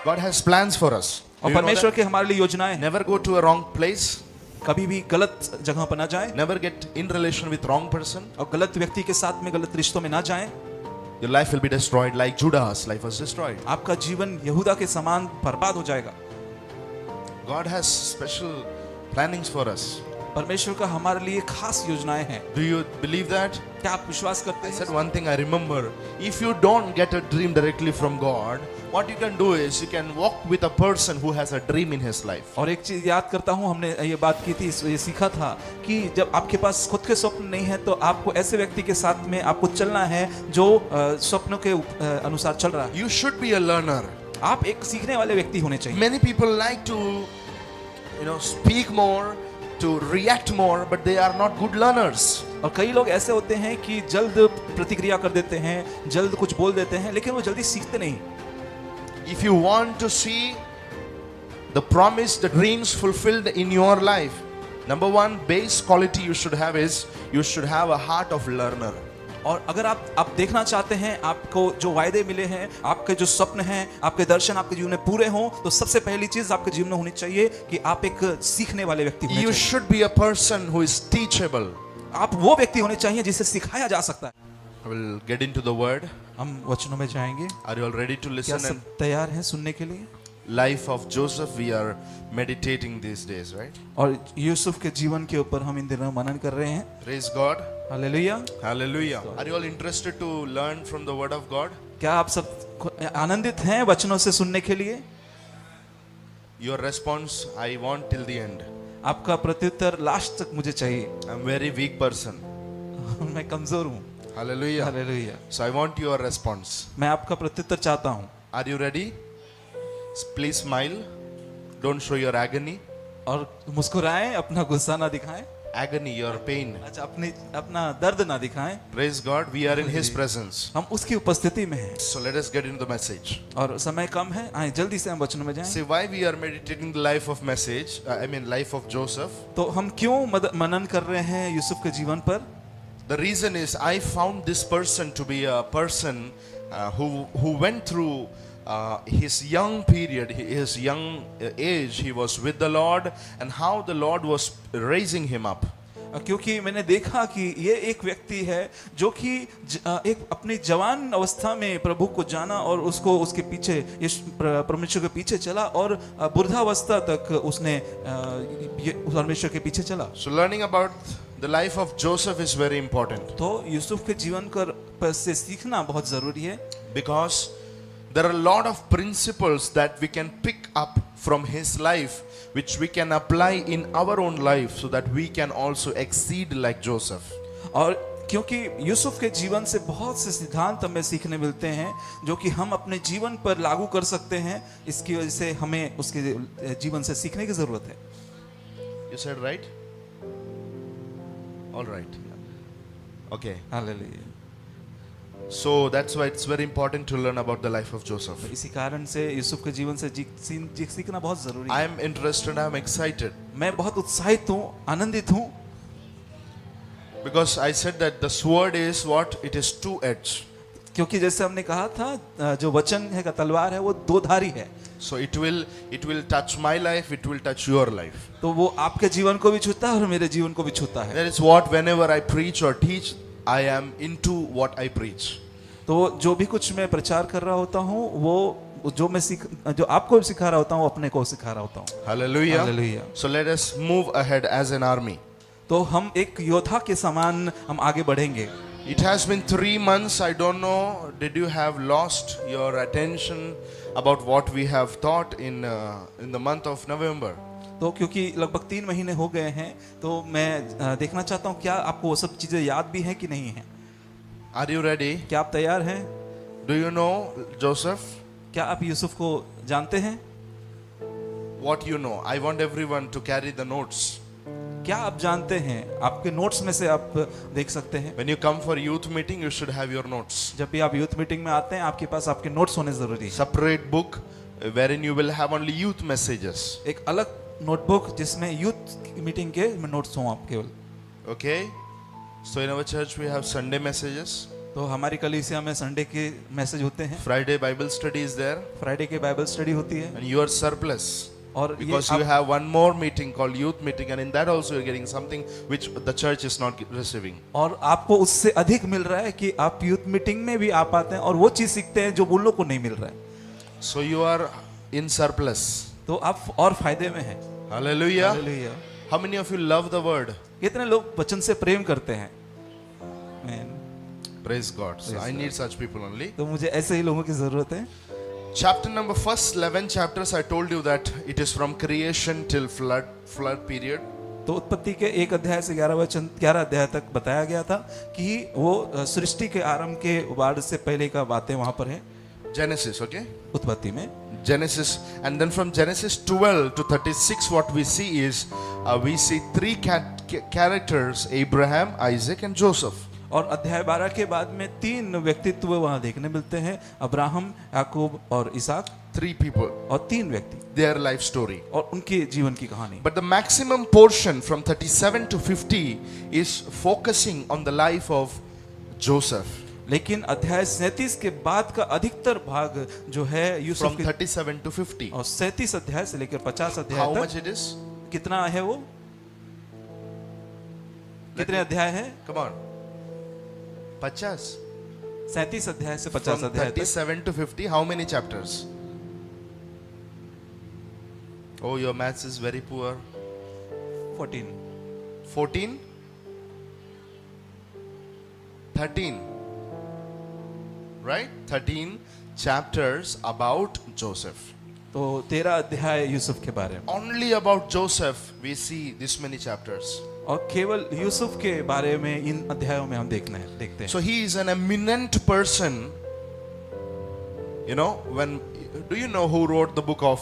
God has plans for us. Do और you know परमेश्वर that? के हमारे लिए योजनाएं हैं। Never go to a wrong place. कभी भी गलत जगह पर ना जाएं Never get in relation with wrong person. और गलत व्यक्ति के साथ में गलत रिश्तों में ना जाएं। Your life will be destroyed like Judah's life was destroyed. आपका जीवन यहूदा के समान बर्बाद हो जाएगा। God has special plannings for us. परमेश्वर का हमारे लिए खास योजनाएं हैं। Do you believe that? क्या आप विश्वास करते I said हैं? one thing I remember. If you don't get a dream directly from God, what you can do is you can walk with a person who has a dream in his life. और एक चीज याद करता हूँ, हमने ये बात की थी, ये सीखा था कि जब आपके पास खुद के स्वप्न नहीं है तो आपको ऐसे व्यक्ति के साथ में आपको चलना है जो स्वप्नों के अनुसार चल रहा है। You should be a learner. आप एक सीखने वाले व्यक्ति होने चाहिए। Many people like to, speak more, to react more, but they are not good learners. और कई लोग ऐसे होते हैं कि जल्द प्रतिक्रिया कर देते हैं, जल्द कुछ बोल देते हैं, लेकिन वो जल्दी सीखते नहीं। If you want to see the promise, the dreams fulfilled in your life, number one base quality you should have is you should have a heart of learner. और अगर आप देखना चाहते हैं आपको जो वायदे मिले हैं, आपके जो स्वप्न हैं, आपके दर्शन आपके जीवन में पूरे हों, तो सबसे पहली चीज आपके जीवन में होनी चाहिए कि आप एक सीखने वाले व्यक्ति होने You चाहिए। should be a person who is teachable. आप वो व्यक्ति होने चाहिए जिसे सिखाया जा सकता है। I will get into the word. हम वचनों में जाएंगे। Are you all ready to क्या listen? सब तैयार हैं सुनने के लिए? And life of Joseph we are meditating these days, right? और यूसुफ के जीवन के ऊपर हम इन दिनों मनन कर रहे हैं। Praise God. Hallelujah. Hallelujah. Are you all interested to learn from the word of God? क्या आप सब आनंदित हैं वचनों से सुनने के लिए? Your response I want till the end. आपका प्रत्युत्तर लास्ट तक मुझे चाहिए। I'm very weak person. मैं कमजोर हूँ। Hallelujah. Hallelujah. So I want your response. मैं आपका प्रत्युत्तर चाहता हूँ। Are you ready? Please smile. Don't show your agony. और मुस्कुराएं, अपना गुस्सा ना दिखाएं। Agony, your pain. अच्छा, अपना दर्द ना दिखाएं। Praise God. We are in His presence. हम उसकी उपस्थिति में हैं So let us get into the message. और समय कम है, आए जल्दी से हम वचनों में जाएं। See why we are meditating the life of message. Life of Joseph. तो हम क्यों मनन कर रहे हैं यूसुफ के जीवन पर? The reason is I found this person to be a person who went through his young period, his young age. He was with the Lord and how the Lord was raising him up. क्योंकि मैंने देखा कि ये एक व्यक्ति है जो कि एक अपनी जवान अवस्था में प्रभु को जाना और उसको उसके पीछे परमेश्वर के पीछे चला और वृद्धावस्था तक उसने परमेश्वर के पीछे चला। So learning about the life of Joseph is very important. तो यूसुफ के जीवन पर से सीखना बहुत जरूरी है, Because there are a lot of principles that we can pick up from his life which we can apply in our own life so that we can also exceed like Joseph. और क्योंकि यूसुफ के जीवन से बहुत से सिद्धांत हमें सीखने मिलते हैं जो कि हम अपने जीवन पर लागू कर सकते हैं, इसकी वजह से हमें उसके जीवन से सीखने की जरूरत है। You said right? All right. Okay. Hallelujah. So that's why it's very important to learn about the life of Joseph. इसी कारण से यूसुफ के जीवन से सीखना बहुत जरूरी I है। am interested, I am excited मैं बहुत उत्साहित हूँ, आनंदित हूँ, because I said that the sword is what? It is two-edged. क्योंकि जैसे हमने कहा था जो वचन है का तलवार है वो दो धारी है। So it will touch my life, it will touch your life. तो वो आपके जीवन को भी छूता है और मेरे जीवन को भी छूता है। That is what whenever I preach or teach, I am into what I preach. तो जो भी कुछ मैं प्रचार कर रहा होता हूँ वो जो आपको सिखा रहा होता हूँ अपने को सिखा रहा होता हूँ। Hallelujah. Hallelujah. So let us move ahead as an army. तो हम एक योद्धा के समान हम आगे बढ़ेंगे। It has been 3 months. I don't know. Did you have lost your attention about what we have taught in the month of November? तो क्योंकि लगभग 3 महीने हो गए हैं तो मैं देखना चाहता हूँ क्या आपको वो सब चीजें याद भी हैं कि नहीं है। Are you ready? क्या आप तैयार हैं? Do you know Joseph? क्या आप यूसुफ को जानते हैं? What you know? I want everyone to carry the notes. क्या आप जानते हैं? आपके नोट्स में से आप देख सकते हैं। When you come for youth meeting, you should have your notes. जब भी आप यूथ मीटिंग में आते हैं आपके पास आपके नोट्स होने जरूरी है। Separate book wherein you will have only youth messages. एक अलग नोटबुक जिसमें यूथ मीटिंग के नोट्स हों आप केवल। Okay? So in our church we have Sunday messages. तो हमारी कलीसिया में संडे के मैसेज होते हैं, Friday Bible study is there, Friday के बाइबल स्टडी होती है, and you are surplus. और ये Because you have one more meeting called youth meeting, and in that also you're getting something which the church is not receiving. और आपको उससे अधिक मिल रहा है कि आप यूथ मीटिंग में भी आ पाते हैं और वो चीज सीखते हैं जो उन लोग को नहीं मिल रहा है। So you are in surplus. तो आप और फायदे में हैं। Hallelujah. Hallelujah. How many of you love the word? कितने लोग वचन से प्रेम करते हैं? Amen. Praise God. So I need such people only. तो मुझे ऐसे ही लोगों की जरूरत है। Chapter number first 11 chapters, I told you that it is from creation till flood period. तो उत्पत्ति के 1 अध्याय से 11 अध्याय तक बताया गया था कि वो सृष्टि के आरंभ के बाढ़ से पहले का बातें वहां पर है Genesis, okay? उत्पत्ति में। Genesis, and then from Genesis 12 to 36, what we see is we see three characters: Abraham, Isaac, and Joseph. और अध्याय 12 के बाद में 3 व्यक्तित्व वहां देखने मिलते हैं, अब्राहम, याकूब और इसहाक। 3 people, और 3 व्यक्ति, their life story. और उनके जीवन की कहानी। But the maximum portion from 37 to 50 is focusing on the life of Joseph. लेकिन अध्याय 37 के बाद का अधिकतर भाग जो है यूसुफ From 37 to 50. और 37 अध्याय से लेकर 50 How अध्याय much तक it is? कितना है वो? कितने अध्याय है? Come on. 50. 37 अध्याय से 50 From अध्याय तक 37 to 50, how many chapters? Oh, your maths is very poor. 14 14? 13. Right? 13 chapters about Joseph. तो 13 अध्याय यूसुफ के बारे में, Only about Joseph we see this many chapters. और केवल यूसुफ के बारे में इन अध्यायों में हम देखते हैं। So he is an eminent person. You know, do you know who wrote the book of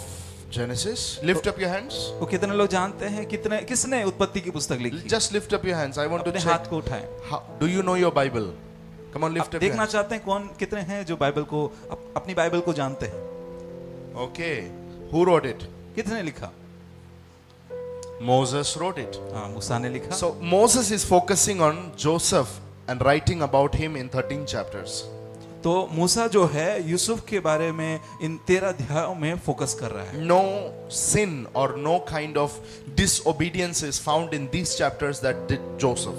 Genesis? Lift up your hands. तो कितने लोग जानते हैं किसने उत्पत्ति की पुस्तक लिखी? Just lift up your hands. I want to अपने check. हाथ को उठाएं। Do you know your Bible? Come on, lift आप up your देखना hands. चाहते हैं कौन कितने हैं जो बाइबल को अपनी बाइबल को जानते हैं? Okay. Who wrote it? कितने लिखा? Moses wrote it. हाँ, मूसा ने लिखा। So Moses is focusing on Joseph and writing about him in 13 chapters. तो मूसा जो है यूसुफ के बारे में इन 13 अध्यायों में फोकस कर रहा है। No sin or no kind of disobedience is found in these chapters that did Joseph.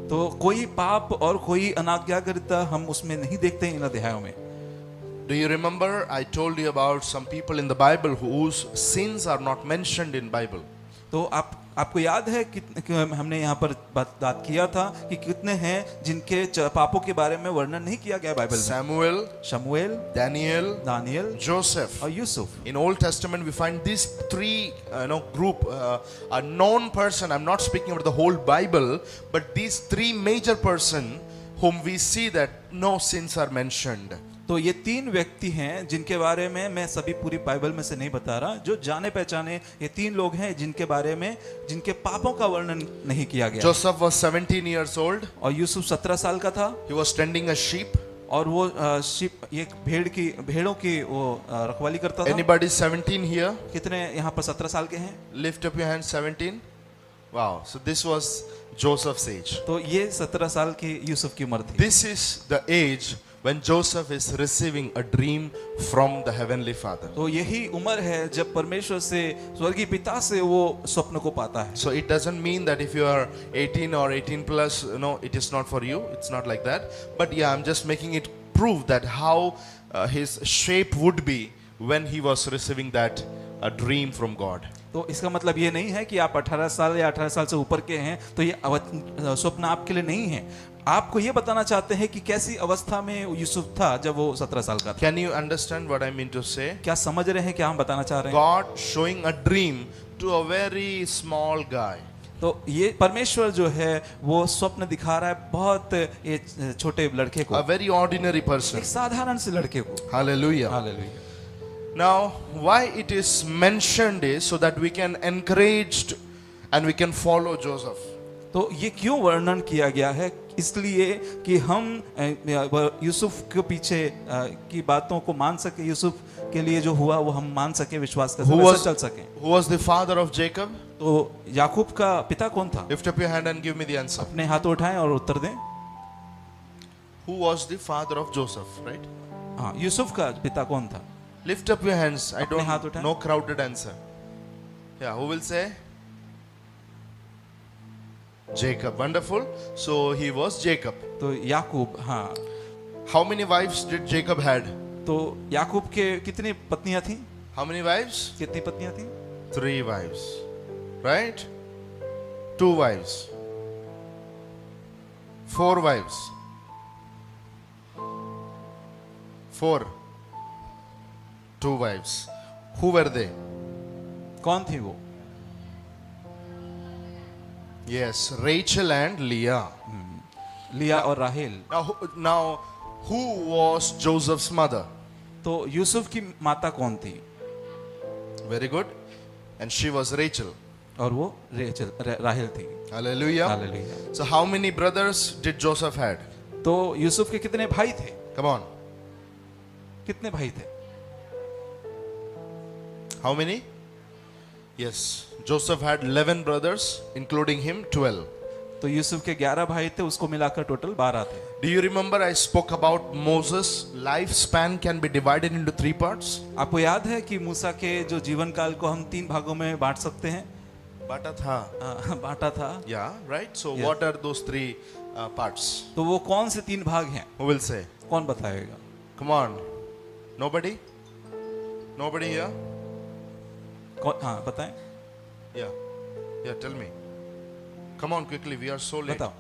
तो कोई पाप और कोई अनाज्ञाकारिता हम उसमें नहीं देखते इन अध्यायों में। Do you remember I told you about some people in the Bible whose sins are not mentioned in Bible? तो आपको याद है कि हमने यहाँ पर बात किया था कि कितने हैं जिनके पापों के बारे में वर्णन नहीं किया गया बाइबल में? Samuel, शमूएल, Daniel, दानियल Joseph. और Yusuf. In Old Testament we find these three group, a known person. I'm not speaking about the whole Bible, but these 3 major person whom we see that no sins are mentioned. तो ये 3 व्यक्ति हैं जिनके बारे में मैं सभी पूरी बाइबल में से नहीं बता रहा, जो जाने पहचाने ये 3 लोग हैं जिनके बारे में जिनके पापों का वर्णन नहीं किया गया। Joseph was 17 years old. और यूसुफ 17 साल का था। He was tending a sheep. और वो एक भेड़ों की वो रखवाली करता था। Anybody 17 here? कितने यहाँ पर 17 साल के हैं? Lift up your hand. 17. Wow. So this was Joseph's age. तो ये 17 साल की यूसुफ की उम्र थी। This is the age when Joseph is receiving a dream from the heavenly Father. तो यही उम्र है जब परमेश्वर से स्वर्गीय पिता से वो स्वप्न को पाता है। So it doesn't mean that if you are 18 or 18 plus, it is not for you. It's not like that. But yeah, I'm just making it prove that how his shape would be when he was receiving that dream from God. तो इसका मतलब ये नहीं है कि आप 18 साल या 18 साल से ऊपर के हैं तो ये स्वप्न आपके लिए नहीं है। आपको ये बताना चाहते हैं कि कैसी अवस्था में यूसुफ था जब वो 17 साल का था। Can you understand what I mean to say? क्या समझ रहे हैं क्या हम बताना चाह रहे हैं? God showing a dream to a very small guy. तो ये परमेश्वर जो है वो स्वप्न दिखा रहा है बहुत ये छोटे लड़के को, A very ordinary person. एक साधारण से लड़के को। Hallelujah. Hallelujah. Now, why it is mentioned is so that we can encourage and we can follow Joseph. तो ये क्यों वर्णन किया गया है? इसलिए कि हम यूसुफ के पीछे की बातों को मान सके, यूसुफ के लिए जो हुआ वो हम मान सके, विश्वास कर सके, चल सके। Who was the father of Jacob? तो याकूब का पिता कौन था? Lift up your hand and give me the answer. अपने हाथ उठाएं और उत्तर दें। Who was the father of Joseph, right? हाँ, यूसुफ का पिता कौन था? Lift up your hands. I अपने हाथ don't उठाएं। no crowded answer. Yeah, who will say? Jacob. Wonderful. So he was Jacob. तो याकूब, हाँ। How many wives did Jacob had? तो याकूब के कितनी पत्नियां थी? How many wives? कितनी पत्नियां थी? 3 wives. Right? 2 wives. 4 wives. 4. 2 wives. Who were they? कौन थी वो? Yes, Rachel and Leah. लिया और राहेल। Now, who was Joseph's mother? तो यूसुफ की माता कौन थी? Very good. And she was Rachel. और वो राहेल थी। Hallelujah. Hallelujah. So how many brothers did Joseph had? तो यूसुफ के कितने भाई थे? Come on. कितने भाई थे? How many? Yes. Joseph had 11 brothers, including him 12. तो यूसुफ के 11 भाई थे, उसको मिलाकर टोटल 12 थे। Do you remember I spoke about Moses' lifespan can be divided into 3 parts? आपको याद है कि मूसा के जो जीवन काल को हम 3 भागों में बांट सकते हैं? Bata tha. बांटा था। Yeah, right? So Yes. what are those 3 parts? तो वो कौन से 3 भाग हैं? Who will say? कौन बताएगा? Come on. Nobody? Nobody here? हाँ, बताएं। Yeah. Yeah, tell me. Come on quickly, we are so late. बताओ।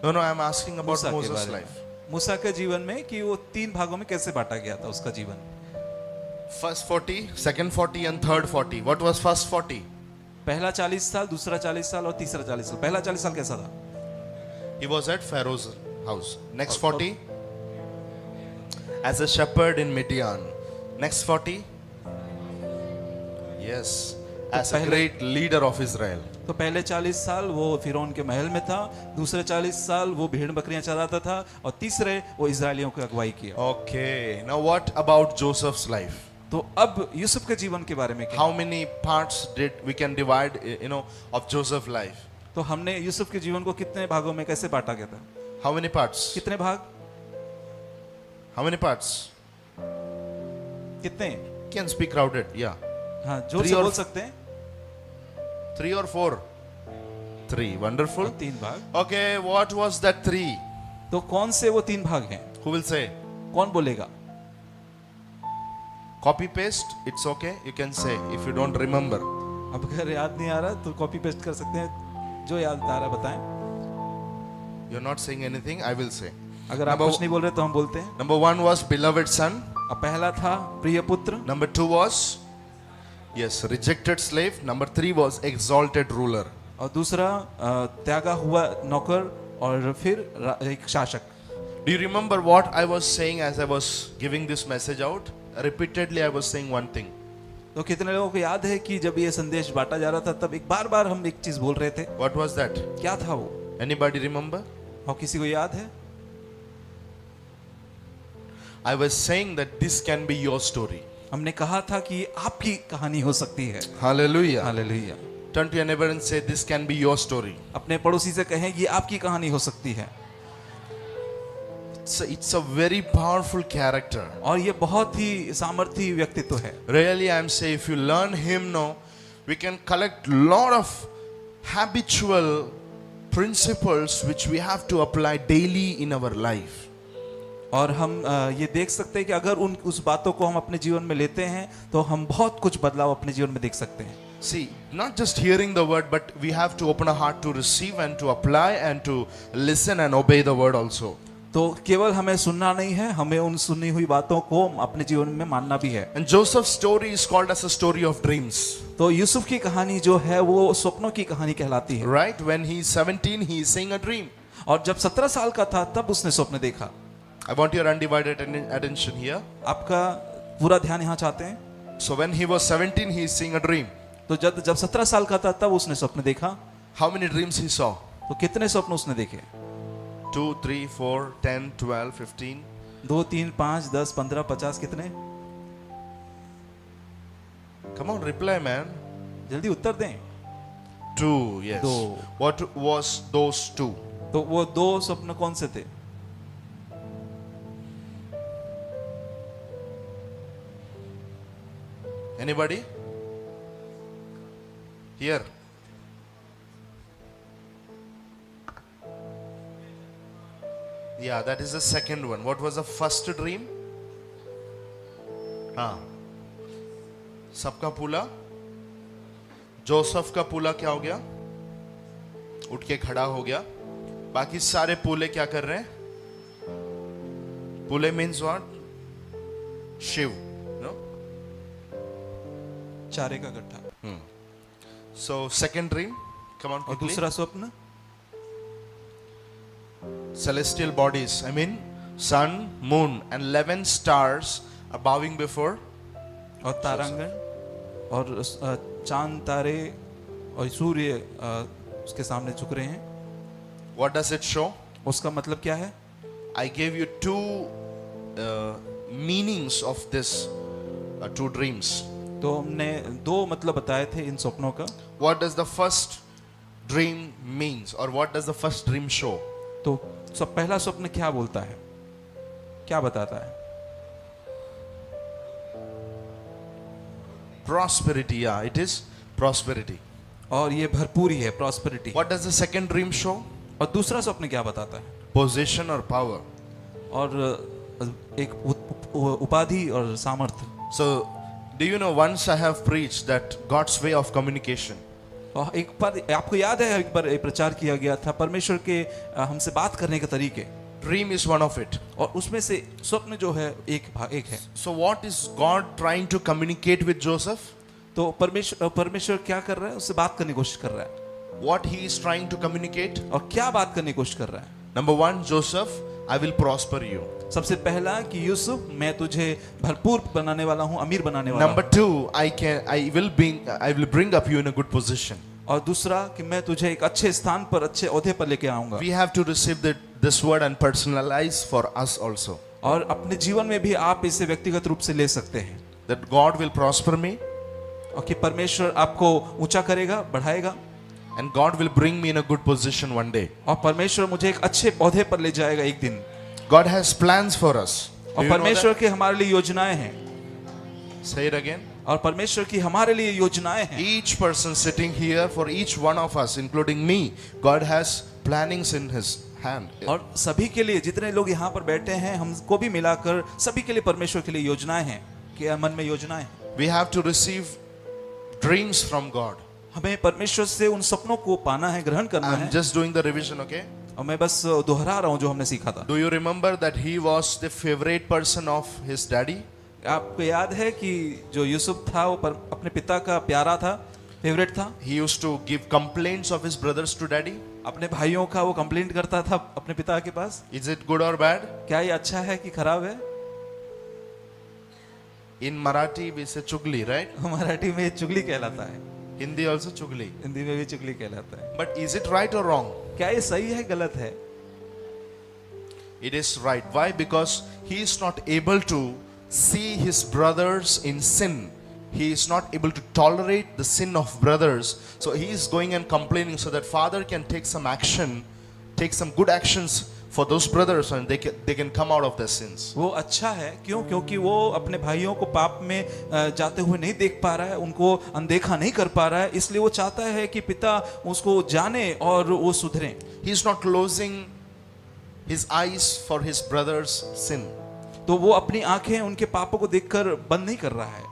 No, I'm asking about मूसा के Moses' बारे में। life. मूसा के जीवन में कि वो 3 भागों में कैसे बांटा गया था उसका जीवन। First 40, second 40 and third 40. What was first 40? पहला 40 साल, दूसरा 40 साल और तीसरा 40 साल। पहला 40 साल कैसा था? He was at Pharaoh's house. Next 40, as a shepherd in Midian. Next 40, yes, as a great leader of Israel. तो पहले 40 साल वो फिरौन के महल में था, दूसरे 40 साल वो भेड़ बकरियां चराता था और तीसरे वो इजरायलियों की अगुवाई किया। Okay, now what about Joseph's life? तो अब यूसुफ के जीवन के बारे में क्या? How many parts did we can divide, of Joseph's life? तो हमने यूसुफ के जीवन को कितने भागों में कैसे बांटा गया था? How many parts? कितने भाग? How many parts? कितने? Can speak crowded, yeah. हाँ, जोर 3 से और बोल सकते हैं। 3 or 4? 3, wonderful. 3 भाग। Okay, what was that 3? तो कौन से वो 3 भाग हैं? Who will say? कौन बोलेगा? Copy paste, it's okay. You can say if you don't remember. अब अगर याद नहीं आ रहा तो कॉपी पेस्ट कर सकते हैं। जो याद आ रहा बताएं। You're not saying anything, I will say. अगर आप कुछ नहीं बोल रहे तो हम बोलते हैं। Number 1 was beloved son. अब पहला था प्रिय पुत्र। Number 2 was, yes, rejected slave. Number 3 was exalted ruler. और दूसरा त्यागा हुआ नौकर और फिर एक शासक। Do you remember what I was saying as I was giving this message out? Repeatedly I was saying one thing. तो कितने लोगों को याद है कि जब ये संदेश बांटा जा रहा था तब एक बार हम एक चीज बोल रहे थे? What was that? क्या था वो? Anybody remember? और किसी को याद है? I was saying that this can be your story. हमने कहा था कि आपकी कहानी हो सकती है। Hallelujah. Hallelujah. Turn to your neighbor and say, this can be your story. अपने पड़ोसी से कहें ये आपकी कहानी हो सकती है। It's a very powerful character. और ये बहुत ही सामर्थी व्यक्तित्व है। Really, I'm saying if you learn him, we can collect lot of habitual principles which we have to apply daily in our life. और हम ये देख सकते हैं कि अगर उस बातों को हम अपने जीवन में लेते हैं तो हम बहुत कुछ बदलाव अपने जीवन में देख सकते हैं। See, not just hearing the word, but we have to open our heart to receive and to apply and to listen and obey the word also. तो केवल हमें सुनना नहीं है, हमें उन सुनी हुई बातों को अपने जीवन में मानना भी है। And Joseph's story is called as a story of dreams. तो यूसुफ की कहानी जो है वो स्वप्नों की कहानी कहलाती है। Right? When he's 17, he's seeing a dream. और जब 17 साल का था तब उसने स्वप्न देखा। I want your undivided attention here. आपका पूरा ध्यान यहाँ चाहते हैं। So when he was 17, he's seeing a dream. तो जब 17 साल का था तब उसने स्वप्न देखा। How many dreams he saw? तो कितने स्वप्न उसने देखे? 2, 3, 4, 10, 12, 15. 2, 3, 5, 10, 15, 50 कितने? Come on, reply, man. जल्दी उत्तर दें। 2, yes. दो। What was those 2? तो वो दो स्वप्न कौन से थे? Anybody? Here. Yeah, that is the second one. What was the first dream? हाँ, सबका पूला, जोसेफ का पूला क्या हो गया? उठ के खड़ा हो गया. बाकी सारे पूले क्या कर रहे हैं? पूले means what? शिव, no? चारे का गट्ठा. So second dream, come on और quickly. दूसरा स्वप्न? Celestial bodies, I mean sun, moon and 11 stars are bowing before. और तारांगण और चांद तारे और सूर्य उसके सामने झुक रहे हैं. What does it show? उसका मतलब क्या है? I gave you two meanings of this two dreams. तो हमने दो मतलब बताए थे इन स्वप्नों का. What does the first dream means or what does the first dream show? तो सब पहला स्वप्न क्या बोलता है, क्या बताता है? Prosperity, yeah, it is prosperity. और ये भरपूरी है, prosperity. What does the second dream show? और दूसरा स्वप्न क्या बताता है? Possession or power. और एक उपाधि और सामर्थ्य. So, do you know, once I have preached that God's way of communication. और एक बार आपको याद है, एक बार प्रचार किया गया था परमेश्वर के हमसे बात करने के तरीके. Dream is one of it. और उसमें से स्वप्न जो है एक है. So what is God trying to communicate with Joseph? तो परमेश्वर क्या कर रहा है? उससे बात करने की कोशिश कर रहा है. What he is trying to communicate? और क्या बात करने की कोशिश कर रहा है? Number one, Joseph, I will prosper you. सबसे पहला कि यूसुफ, मैं तुझे भरपूर बनाने वाला हूँ, अमीर बनाने वाला Number हूँ. two, I will bring up you in a good position. और दूसरा कि मैं तुझे एक अच्छे स्थान पर, अच्छे ओहदे पर लेके आऊंगा. We have to receive this word and personalize for us also. और अपने जीवन में भी आप इसे व्यक्तिगत रूप से ले सकते हैं. That God will prosper me. और कि परमेश्वर आपको ऊंचा करेगा, बढ़ाएगा. And God will bring me in a good position one day. और परमेश्वर मुझे एक अच्छे ओहदे पर ले जाएगा एक दिन. God has plans for us. Do और you know परमेश्वर that? के हमारे लिए योजनाएं हैं. Say it again. और परमेश्वर की हमारे लिए योजनाएं हैं. Each person sitting here, for each one of us, including me, God has plannings in His hand. और सभी के लिए, जितने लोग यहाँ पर बैठे हैं, हमको भी मिलाकर सभी के लिए परमेश्वर के लिए योजनाएं हैं. कि मन में योजनाएं हैं. We have to receive dreams from God. हमें परमेश्वर से उन सपनों को पाना है, ग्रहण करना I'm है. just doing the revision, okay? और मैं बस दोहरा रहा हूँ जो हमने सीखा था. Do you remember that he was the favorite person of his daddy? आपको याद है कि जो यूसुफ था वो अपने पिता का प्यारा था, फेवरेट था. He used to give complaints of his brothers to daddy. अपने भाइयों का वो कंप्लेंट करता था अपने पिता के पास. Is it good or bad? क्या ये अच्छा है कि खराब है? In Marathi we say chugli, right? Marathi में चुगली कहलाता है. Hindi also chugli. हिंदी में भी चुगली कहलाता है. But is it right or wrong? क्या ये सही है, गलत है? It is right. Why? Because he is not able to see his brothers in sin. He is not able to tolerate the sin of brothers. So he is going and complaining so that father can take some action, take some good actions for those brothers and they can come out of their sins. वो अच्छा है. क्यों? क्योंकि वो अपने भाइयों को पाप में जाते हुए नहीं देख पा रहा है, उनको अनदेखा नहीं कर पा रहा है. इसलिए वो चाहता है कि पिता उसको जाने और वो सुधरें. He is not closing his eyes for his brother's sin. तो वो अपनी आंखें उनके पापों को देखकर बंद नहीं कर रहा है.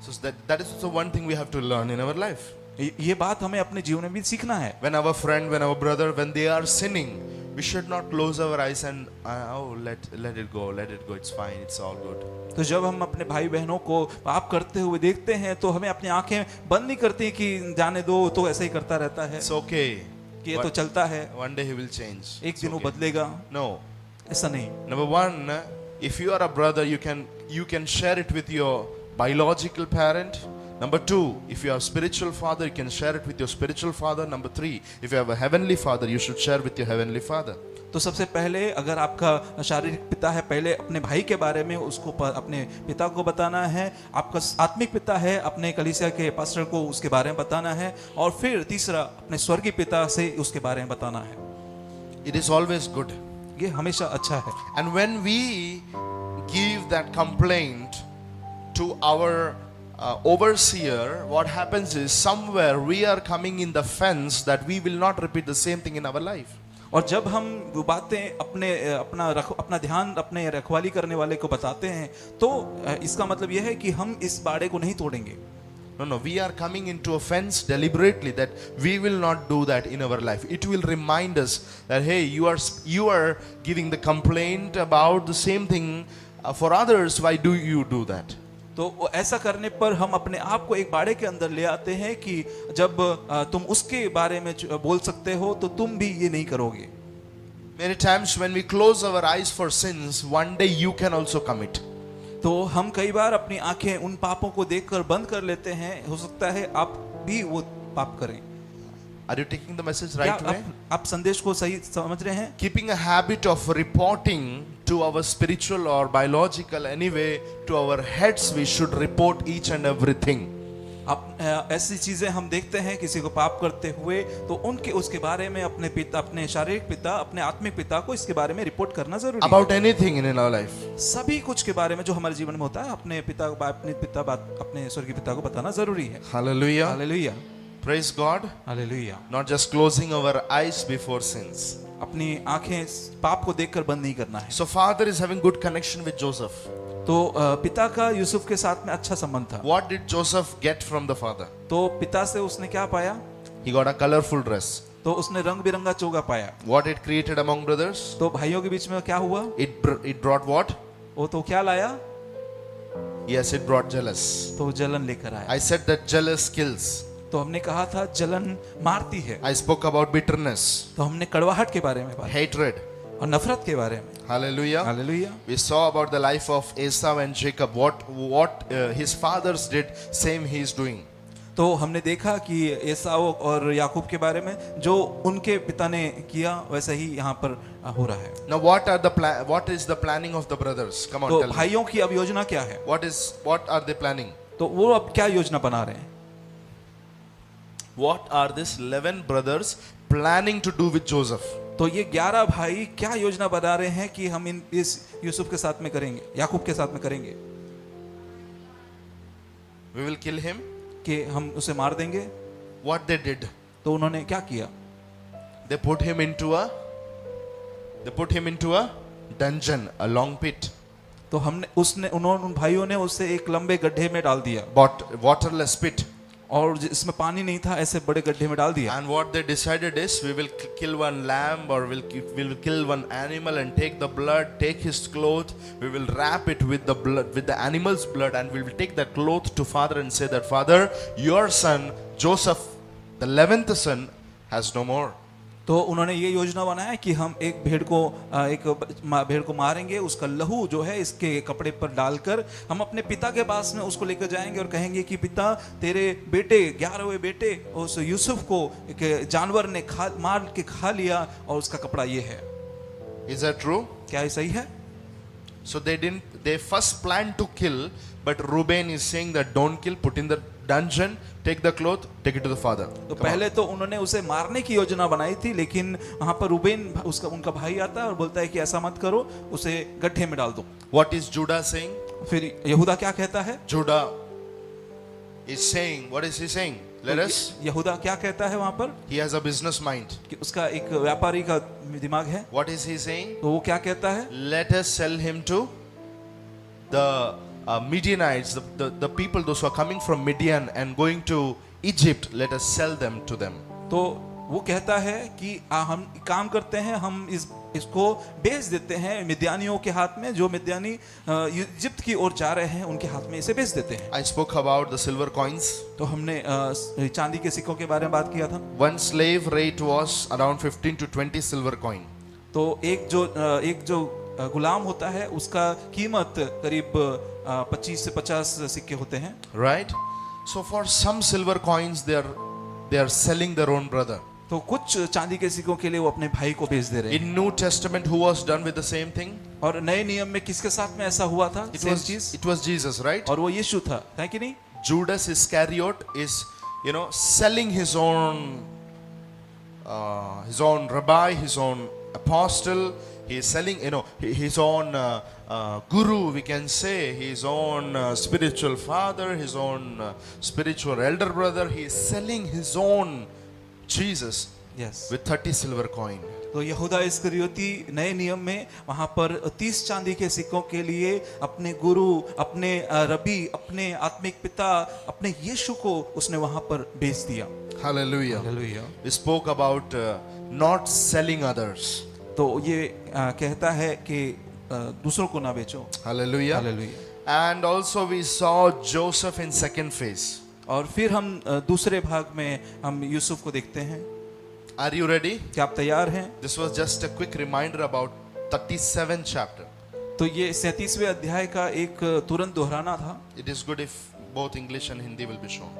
So that is also one thing we have to learn in our life. ये बात हमें अपने जीवन में भी सीखना है. When our friend, when our brother, when they are sinning, we should not close our eyes and let it go, it's fine, it's all good. तो जब हम अपने भाई बहनों को पाप करते हुए देखते हैं तो हमें अपनी आंखें बंद नहीं करती कि जाने दो, तो ऐसा ही करता रहता है It's okay. कि ये तो चलता है, One day he will change. एक It's दिन वो okay. बदलेगा. No. ऐसा नहीं. Number one, if you are a brother, you can share it with your biological parent. Number two, if you have spiritual father, you can share it with your spiritual father. Number three, if you have a heavenly father, you should share with your heavenly father. तो सबसे पहले अगर आपका शारीरिक पिता है, पहले अपने भाई के बारे में उसको अपने पिता को बताना है. आपका आत्मिक पिता है, अपने कलीसिया के पास्टर को उसके बारे में बताना है. और फिर तीसरा, अपने स्वर्गीय पिता से उसके बारे में बताना है. it is always good. ये हमेशा अच्छा है। And when we give that complaint to our overseer, what happens is somewhere we are coming in the fence that we will not repeat the same thing in our life. और जब हम वो बातें अपना ध्यान अपने रखवाली करने वाले को बताते हैं तो इसका मतलब यह है कि हम इस बाड़े को नहीं तोड़ेंगे। No, we are coming into a fence deliberately that we will not do that in our life. It will remind us that hey, you are giving the complaint about the same thing for others. Why do you do that? तो ऐसा करने पर हम अपने आप को एक बाड़े के अंदर ले आते हैं कि जब तुम उसके बारे में बोल सकते हो तो तुम भी ये नहीं करोगे। Many times when we close our eyes for sins, one day you can also commit. तो हम कई बार अपनी आंखें उन पापों को देखकर बंद कर लेते हैं, हो सकता है आप भी वो पाप करें। Are you taking the message right way? आप संदेश को सही समझ रहे हैं? Keeping a habit of reporting to our spiritual or biological anyway, to our heads we should report each and everything. अब ऐसी चीजें हम देखते हैं किसी को पाप करते हुए तो उसके बारे में अपने पिता, अपने शारीरिक पिता, अपने आत्मिक पिता को इसके बारे में रिपोर्ट करना जरूरी है। About anything in our life. सभी कुछ के बारे में जो हमारे जीवन में होता है अपने अपने स्वर्गीय पिता को बताना जरूरी है। Hallelujah. Hallelujah, Praise God. Hallelujah. Not just closing our eyes before sins. अपनी आंखें पाप को देखकर बंद नहीं करना है। So father is having good connection with Joseph. तो पिता का यूसुफ के साथ में अच्छा संबंध था। What did Joseph get from the father? तो पिता से उसने क्या पाया? He got a colorful dress. तो उसने रंग बिरंगा चोगा पाया। What it created among brothers? तो भाइयों के बीच में क्या हुआ? It brought what? वो तो क्या लाया? Yes, it brought jealous. तो जलन लेकर आया। I said that jealous kills. तो हमने कहा था जलन मारती है। I spoke about bitterness. तो हमने कड़वाहट के बारे में बात, Hatred. और नफरत के बारे में। Hallelujah. Hallelujah. We saw about the life of Esau and Jacob. What his fathers did, same he is doing. तो हमने देखा कि एसाव और याकूब के बारे में जो उनके पिता ने किया वैसा ही यहाँ पर हो रहा है। Now what is the planning of the brothers? Come on, तो tell me. भाइयों की अब योजना क्या है? What are they planning? तो वो अब क्या योजना बना रहे हैं? What are these 11 brothers planning to do with Joseph? तो ये 11 भाई क्या योजना बना रहे हैं कि हम इस यूसुफ के साथ में करेंगे, याकूब के साथ में करेंगे? We will kill him. कि हम उसे मार देंगे। What they did? तो उन्होंने क्या किया? They put him into a dungeon, a long pit. तो उन भाइयों ने उसे एक लंबे गड्ढे में डाल दिया, But waterless pit. और जिसमें पानी नहीं था ऐसे बड़े गड्ढे में डाल दिया। And what they decided is, we will kill one lamb or we will kill one animal and take the blood, take his cloth, we will wrap it with the blood, with the animal's blood, and we will take that cloth to father and say that, Father, your son Joseph, the 11th son, has no more. तो उन्होंने ये योजना बनाया कि हम एक भेड़ को मारेंगे, उसका लहू जो है इसके कपड़े पर डालकर हम अपने पिता के पास में उसको लेकर जाएंगे और कहेंगे कि पिता, तेरे बेटे 11वें बेटे उस यूसुफ को एक जानवर ने मार के खा लिया और उसका कपड़ा ये है। Is that true? क्या ये सही है? So they first planned to kill, but Reuben is saying that don't kill, put in the dungeon, take the cloth, take it to the father. तो पहले तो उन्होंने उसे मारने की योजना बनाई थी, लेकिन वहां पर रूबेन उनका भाई आता है और बोलता है कि ऐसा मत करो, उसे गड्ढे में डाल दो। What is Judah saying? फिर यहूदा क्या कहता है? Judah is saying, what is he saying? Let us. यहूदा क्या कहता है वहां पर? He has a business mind. कि उसका एक व्यापारी का दिमाग है। What is he saying? तो वो क्या कहता है? Let us sell him to the Midianites, the people, those who are coming from Midian and going to Egypt. Let us sell them to them. तो वो कहता है कि हम काम करते हैं, हम इसको बेच देते हैं मिद्यानियों के हाथ में, जो मिद्यानी इजिप्ट की ओर जा रहे हैं उनके हाथ में इसे बेच देते हैं। I spoke about the silver coins. तो हमने चांदी के सिक्कों के बारे में बात किया था। One slave rate was around 15 to 20 silver coin. तो एक जो गुलाम होता है उसका कीमत करीब 25 से 50 सिक्के होते हैं। Right? So for some silver coins they are selling their own brother. तो कुछ चांदी के सिक्कों के लिए वो अपने भाई को बेच दे रहे हैं। In New Testament, who was done with the same thing? और नए नियम में किसके साथ में ऐसा हुआ था? It was Jesus, right? और वो यीशु था, है कि नहीं? Judas Iscariot is, selling his own rabbi, his own apostle, he is selling, his own guru, we can say, his own spiritual father, his own spiritual elder brother. He is selling his own Jesus yes, with 30 silver coin. तो यहूदा इस्करियोती नए नियम में वहां पर 30 चांदी के सिक्कों के लिए अपने गुरु, अपने रबी, अपने आत्मिक पिता, अपने यीशु को उसने वहां पर बेच दिया। Hallelujah. Hallelujah. We spoke about not selling others. तो ये कहता है कि दूसरों को ना बेचो। Hallelujah. Hallelujah. And also we saw Joseph in second phase. और फिर हम दूसरे भाग में हम यूसुफ को देखते हैं। Are you ready? क्या आप तैयार हैं? This was just a quick reminder about 37th chapter. तो ये 37वें अध्याय का एक तुरंत दोहराना था। It is good if both English and Hindi will be shown.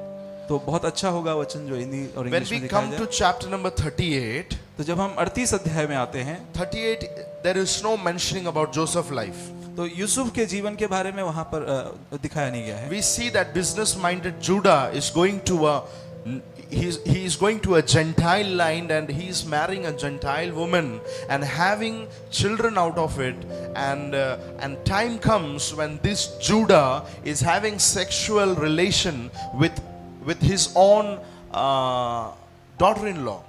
तो बहुत अच्छा होगा वचन जो हिंदी और When इंग्लिश we में दिखाया come to जाए। chapter number 38, तो जब हम 38 अध्याय में आते हैं 38 there is no mentioning about Joseph's life. तो यूसुफ के जीवन के बारे में वहां पर दिखाया नहीं गया है। We see that business-minded Judah is going to he is going to a Gentile land, and he is marrying a Gentile woman and having children out of it, and time comes when this Judah is having sexual relation with his own daughter-in-law.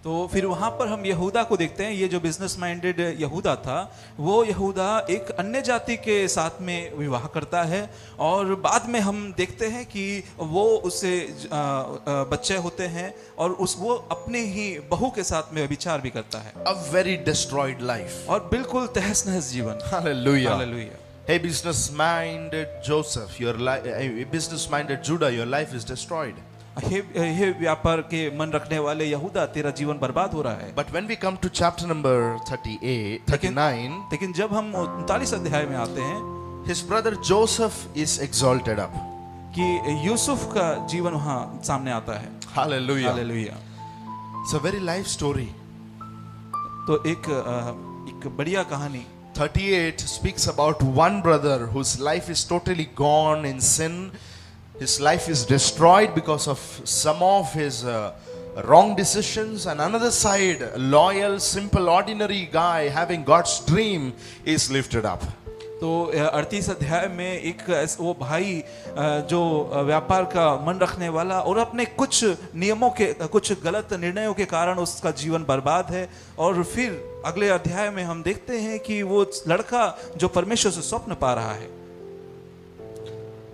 तो फिर वहां पर हम यहूदा को देखते हैं। ये जो बिजनेस माइंडेड यहूदा था, वो यहूदा एक अन्य जाति के साथ में विवाह करता है, और बाद में हम देखते हैं कि वो उससे बच्चे होते हैं और वो अपने ही बहू के साथ में विचार भी करता है। A very destroyed life. और बिल्कुल तहस नहस जीवन। Hallelujah. Hallelujah. Hey, business-minded Joseph, your life. Business-minded Judah, your life is destroyed. हे व्यापार के मन रखने वाले यहूदा, तेरा जीवन बर्बाद हो रहा है। But when we come to chapter number 39, लेकिन जब हम 39 अध्याय में आते हैं his brother Joseph is exalted up. कि यूसुफ का जीवन वहां सामने आता है। Hallelujah. Hallelujah. It's a very life story. तो एक बढ़िया कहानी। 38 speaks about one brother whose life is totally gone in sin. His life is destroyed because of some of his wrong decisions, and another side, a loyal, simple, ordinary guy having God's dream is lifted up. तो 38 अध्याय में एक वो भाई जो व्यापार का मन रखने वाला और अपने कुछ नियमों के, कुछ गलत निर्णयों के कारण उसका जीवन बर्बाद है, और फिर अगले अध्याय में हम देखते हैं कि वो लड़का जो परमेश्वर से स्वप्न पा रहा है।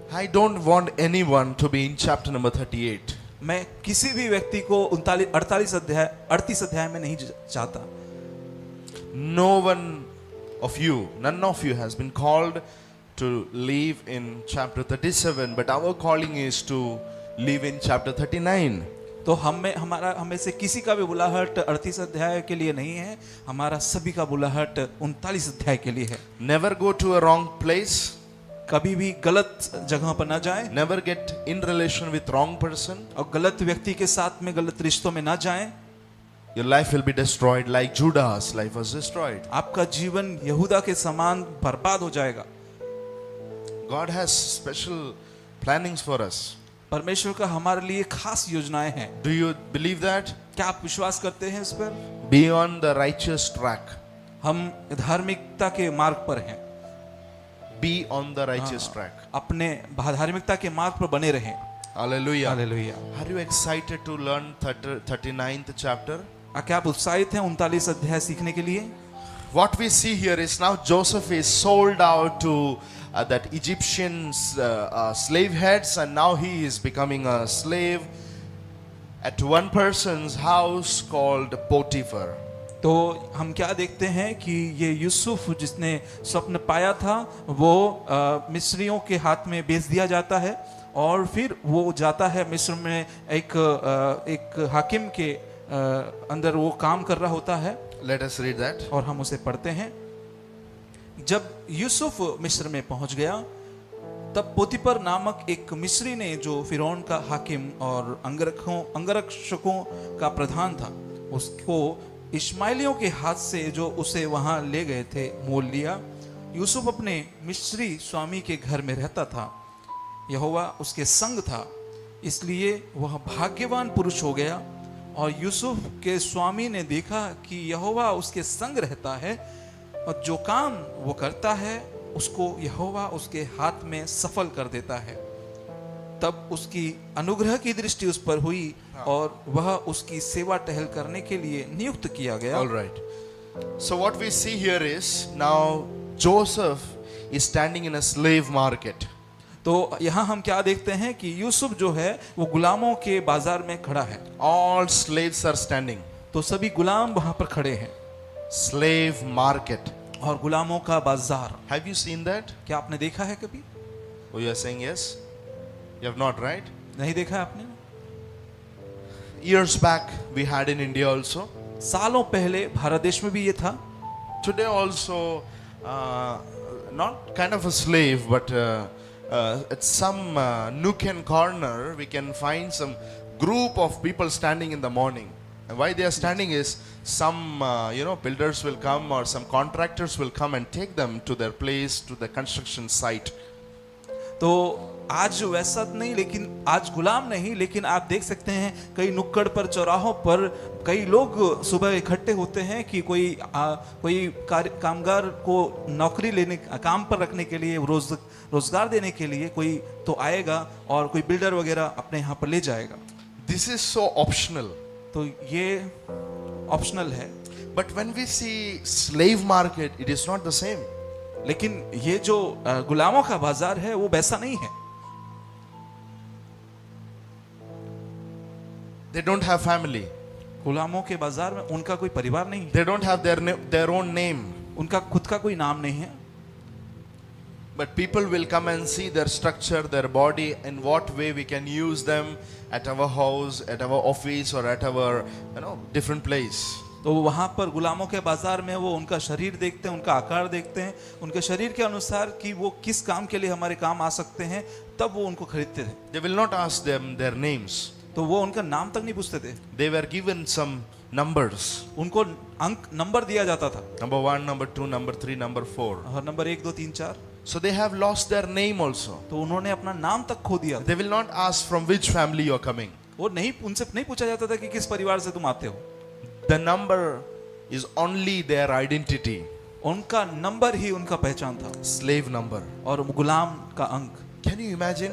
I don't want anyone to be in chapter number 38. मैं किसी भी व्यक्ति को 38 अध्याय में नहीं चाहता। No one of you, none of you has been called to live in chapter 37, but our calling is to live in chapter 39. तो हमें से किसी का भी बुलाहट 38 अध्याय के लिए नहीं है, हमारा सभी का बुलाहट 39 अध्याय के लिए है। Never go to a wrong place. कभी भी गलत जगह पर ना जाएं, Never get in relation with wrong person. और गलत व्यक्ति के साथ में गलत रिश्तों में ना जाएं। Your life will be destroyed like Judah's life was destroyed. आपका जीवन यहूदा के समान बर्बाद हो जाएगा। God has special plannings for us. परमेश्वर का हमारे लिए खास योजनाएं हैं। Do you believe that? क्या आप विश्वास करते हैं इस पर? Be on the righteous track. हम धार्मिकता के मार्ग पर हैं। Be on the righteous track. अपने धार्मिकता के मार्ग पर बने रहें। Hallelujah. Hallelujah. Are you excited to learn 39th chapter? क्या आप उत्साहित हैं 39 अध्याय सीखने के लिए? What we see here is now Joseph is sold out to that Egyptian slave heads, and now he is becoming a slave at one person's house called Potiphar. तो हम क्या देखते हैं कि ये यूसुफ जिसने स्वप्न पाया था वो मिस्रियों के हाथ में बेच दिया जाता है, और फिर वो जाता है मिस्र में एक हाकिम के अंदर वो काम कर रहा होता है। Let us read that. और हम उसे पढ़ते हैं। जब यूसुफ मिस्र में पहुंच गया, तब पोतीपर नामक एक मिस्री ने, जो फिरौन का हाकिम और अंगरक्षकों का प्रधान था, उसको इश्माइलियों के हाथ से जो उसे वहां ले गए थे मोल लिया। यूसुफ अपने मिस्री स्वामी के घर में रहता था, यहोवा उसके संग था, इसलिए वह भाग्यवान पुरुष हो गया और यूसुफ के स्वामी ने देखा कि यहोवा उसके संग रहता है और जो काम वो करता है उसको यहोवा उसके हाथ में सफल कर देता है। तब उसकी अनुग्रह की दृष्टि उस पर हुई और वह उसकी सेवा टहल करने के लिए नियुक्त किया गया। All right. So what we see here is now Joseph is standing in a slave market. तो यहाँ हम क्या देखते हैं कि यूसुफ जो है वो गुलामों के बाजार में खड़ा है। All slaves are standing. तो सभी गुलाम वहां पर खड़े हैं। Slave market. और गुलामों का बाजार, Have you seen that? क्या आपने देखा है कभी? Oh, you are saying yes? You have not, right? नहीं देखा है आपने? Years back we had in India also. सालों पहले भारत देश में भी ये था। Today also, not kind of a slave, but at some nook and corner we can find some group of people standing in the morning. And why they are standing is some builders will come or some contractors will come and take them to their place, to the construction site. तो आज वैसा नहीं, लेकिन आज गुलाम नहीं, लेकिन आप देख सकते हैं कई नुक्कड़ पर, चौराहों पर कई लोग सुबह इकट्ठे होते हैं कि कोई कामगार को नौकरी लेने, काम पर रखने के लिए, रोजगार देने के लिए कोई तो आएगा और कोई बिल्डर वगैरह अपने यहाँ पर ले जाएगा। This is so optional. तो ये ऑप्शनल है। But when we see slave market, it is not the same. लेकिन ये जो गुलामों का बाजार है वो वैसा नहीं है। They don't have family. गुलामों के बाजार में उनका कोई परिवार नहीं है। They don't have their own name. उनका खुद का कोई नाम नहीं है। But people will come and see their structure, their body, in what way we can use them at our house, at our office, or at our different place. तो वहां पर गुलामों के बाजार में वो उनका शरीर देखते हैं, उनका आकार देखते हैं, उनके शरीर के अनुसार कि वो किस काम के लिए हमारे काम आ सकते हैं, तब वो उनको खरीदते थे। They will not ask them their names. तो वो उनका नाम तक नहीं पूछते थे। They were given some numbers. उनको अंक नंबर दिया जाता था। Number 1, number 2, number 3, number 4. और number 1, 2, 3, 4। So they have lost their name also. तो उन्होंने अपना नाम तक खो दिया। They will not ask from which family you are coming. वो नहीं, उनसे नहीं पूछा जाता था कि किस परिवार से तुम आते हो। The number is only their identity. उनका नंबर ही उनका पहचान था। Slave number. और गुलाम का अंक। Can you imagine?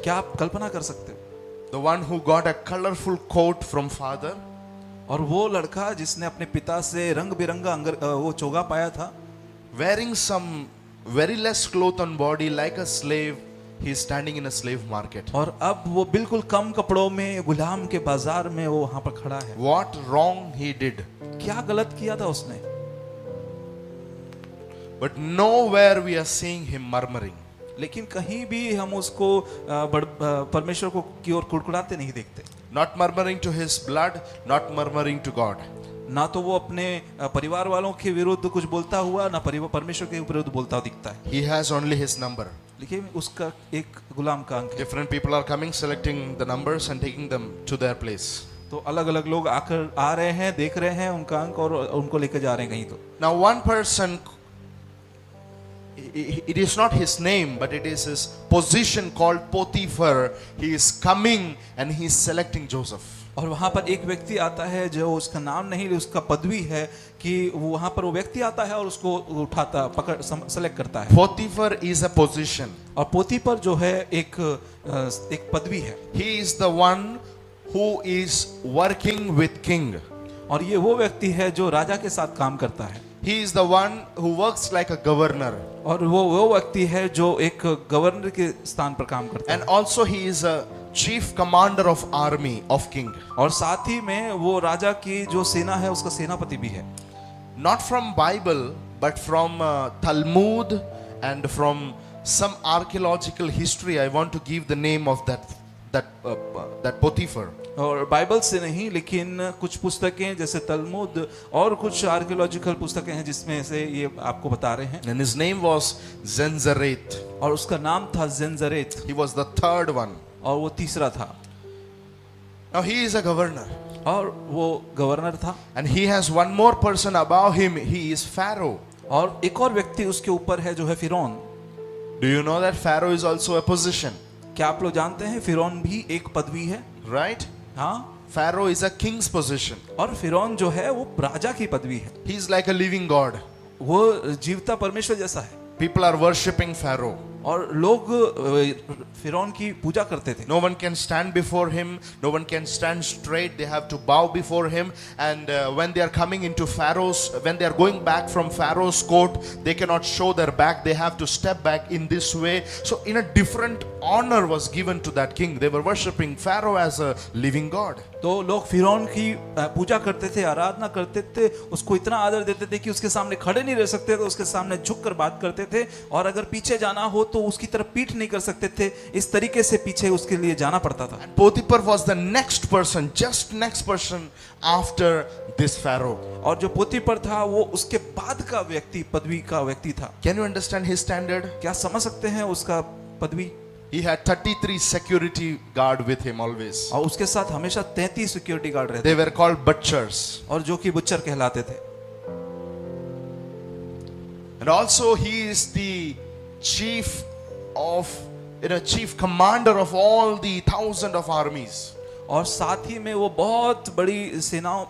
क्या आप कल्पना कर सकते हो? The one who got a colorful coat from father. और वो लड़का जिसने अपने पिता से रंग बिरंगा वो चोगा पाया था, Wearing some very less cloth on body like a slave, he is standing in a slave market. और अब वो बिल्कुल कम कपड़ों में गुलाम के बाजार में वो वहां पर खड़ा है। What wrong he did. क्या गलत किया था उसने? But nowhere we are seeing him murmuring. लेकिन कहीं भी हम उसको परमेश्वर को की ओर कुड़कुड़ाते नहीं देखते। Not murmuring to his blood, not murmuring to God. ना तो वो अपने परिवार वालों के विरुद्ध कुछ बोलता हुआ, ना परमेश्वर के विरुद्ध बोलता हुआ दिखता है। He has only his number. लेकिन उसका एक गुलाम का अंक है। Different people are coming, selecting the numbers and taking them to their place. तो अलग अलग लोग आकर आ रहे हैं, देख रहे हैं उनका अंक और उनको लेकर जा रहे हैं कहीं। तो Now one person, it is not his name, but it is his position called Potiphar. He is coming and he is selecting Joseph. और वहां पर एक व्यक्ति आता है जो उसका नाम नहीं, उसका पदवी है कि वहां पर वो व्यक्ति आता है और उसको उठाता, पकड़, सेलेक्ट करता है। Potiphar is a position. और पोतीफर जो है एक पदवी है। He is the one who is working with king. और ये वो व्यक्ति है जो राजा के साथ काम करता है। He is the one who works like a governor. और वो व्यक्ति है जो एक गवर्नर के स्थान पर काम करता है। And also he is a chief commander of army of king. और साथ ही में वो राजा की जो सेना है उसका सेनापति भी है। Not from Bible, but from Talmud and from some archaeological history. I want to give the name of that Potiphar. और बाइबल से नहीं, लेकिन कुछ पुस्तकें जैसे तलमुद और कुछ आर्कियोलॉजिकल पुस्तकें हैं जिसमें से ये आपको बता रहे हैं। And his name was Zenzaret. और उसका नाम था जेंजरेत। He was the third one. और वो तीसरा था। Now he is a governor. और वो गवर्नर था। And he has one more person above him. He is Pharaoh. और एक और व्यक्ति उसके ऊपर है जो है फिरौन। Do you know that Pharaoh is also a position? क्या आप लोग जानते हैं फिरौन भी एक पदवी है? Right? हाँ, Pharaoh is a king's position. और फिरौन जो है वो राजा की पदवी है, He is like a living God. वो जीवता परमेश्वर जैसा है। People are worshipping Pharaoh. और लोग फिरौन की पूजा करते थे। No one can stand before him. No one can stand straight. They have to bow before him. And when they are coming into when they are going back from Pharaoh's court, they cannot show their back. They have to step back in this way. So in a different honor was given to that king. They were worshipping Pharaoh as a living God. तो लोग फिरौन की पूजा करते थे, आराधना करते थे, उसको इतना आदर देते थे कि उसके सामने खड़े नहीं रह सकते थे, उसके सामने झुककर बात करते थे, और अगर पीछे जाना हो तो उसकी तरफ पीठ नहीं कर सकते थे। इस तरीके से पीछे उसके लिए जाना पड़ता था। Potiphar was the next person, just next person after this Pharaoh. और जो पोतीपर था वो उसके बाद का व्यक्ति, पदवी का व्यक्ति था। Can you understand his standard? क्या समझ सकते हैं उसका पदवी? He had 33 security guard with him always. और उसके साथ हमेशा 33 सिक्योरिटी गार्ड रहते They were called butchers. और जो कि बुच्चर कहलाते थे। And also he is the chief commander of all the thousand of armies. और साथ ही में वो बहुत बड़ी सेना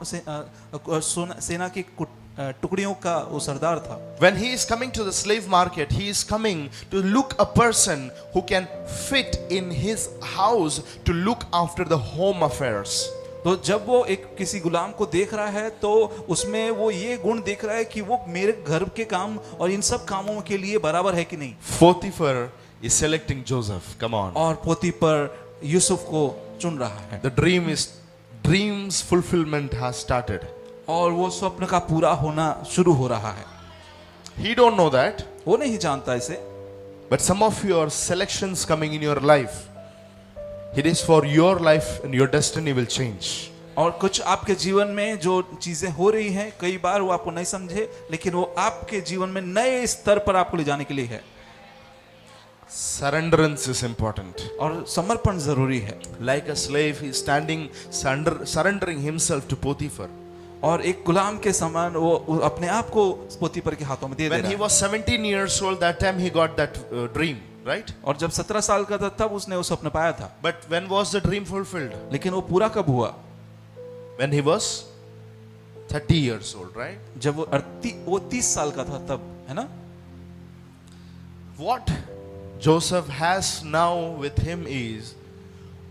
की टुकड़ियों का वो सरदार था। When he is coming to the slave market, he is coming to look a person who can fit in his house to look after the home affairs. तो जब वो एक किसी गुलाम को देख रहा है तो उसमें वो ये गुण देख रहा है कि वो मेरे घर के काम और इन सब कामों के लिए बराबर है कि नहीं। Potiphar is selecting Joseph. Come on. और पोतीपर यूसुफ को चुन रहा है। The dream's fulfillment has started. और वो स्वप्न का पूरा होना शुरू हो रहा है। He don't know that. वो नहीं जानता इसे। But some of your selections coming in your life, it is for your life and your destiny will change. और कुछ आपके जीवन में जो चीजें हो रही हैं, कई बार वो आपको नहीं समझे, लेकिन वो आपके जीवन में नए स्तर पर आपको ले जाने के लिए है। Surrenderance is important. और समर्पण जरूरी है। Like a slave, he is surrendering himself to Potiphar. और एक गुलाम के समान वो अपने आप को पोतीपर के हाथों में दे When रहा he है। was 17 years old, that time he got that dream, right? और जब 17 साल का था तब उसने वो सपना पाया था। But when was the dream fulfilled? लेकिन वो पूरा कब हुआ? When he was 30 years old, right? जब वो 30 साल का था तब, है ना? What Joseph has now with him is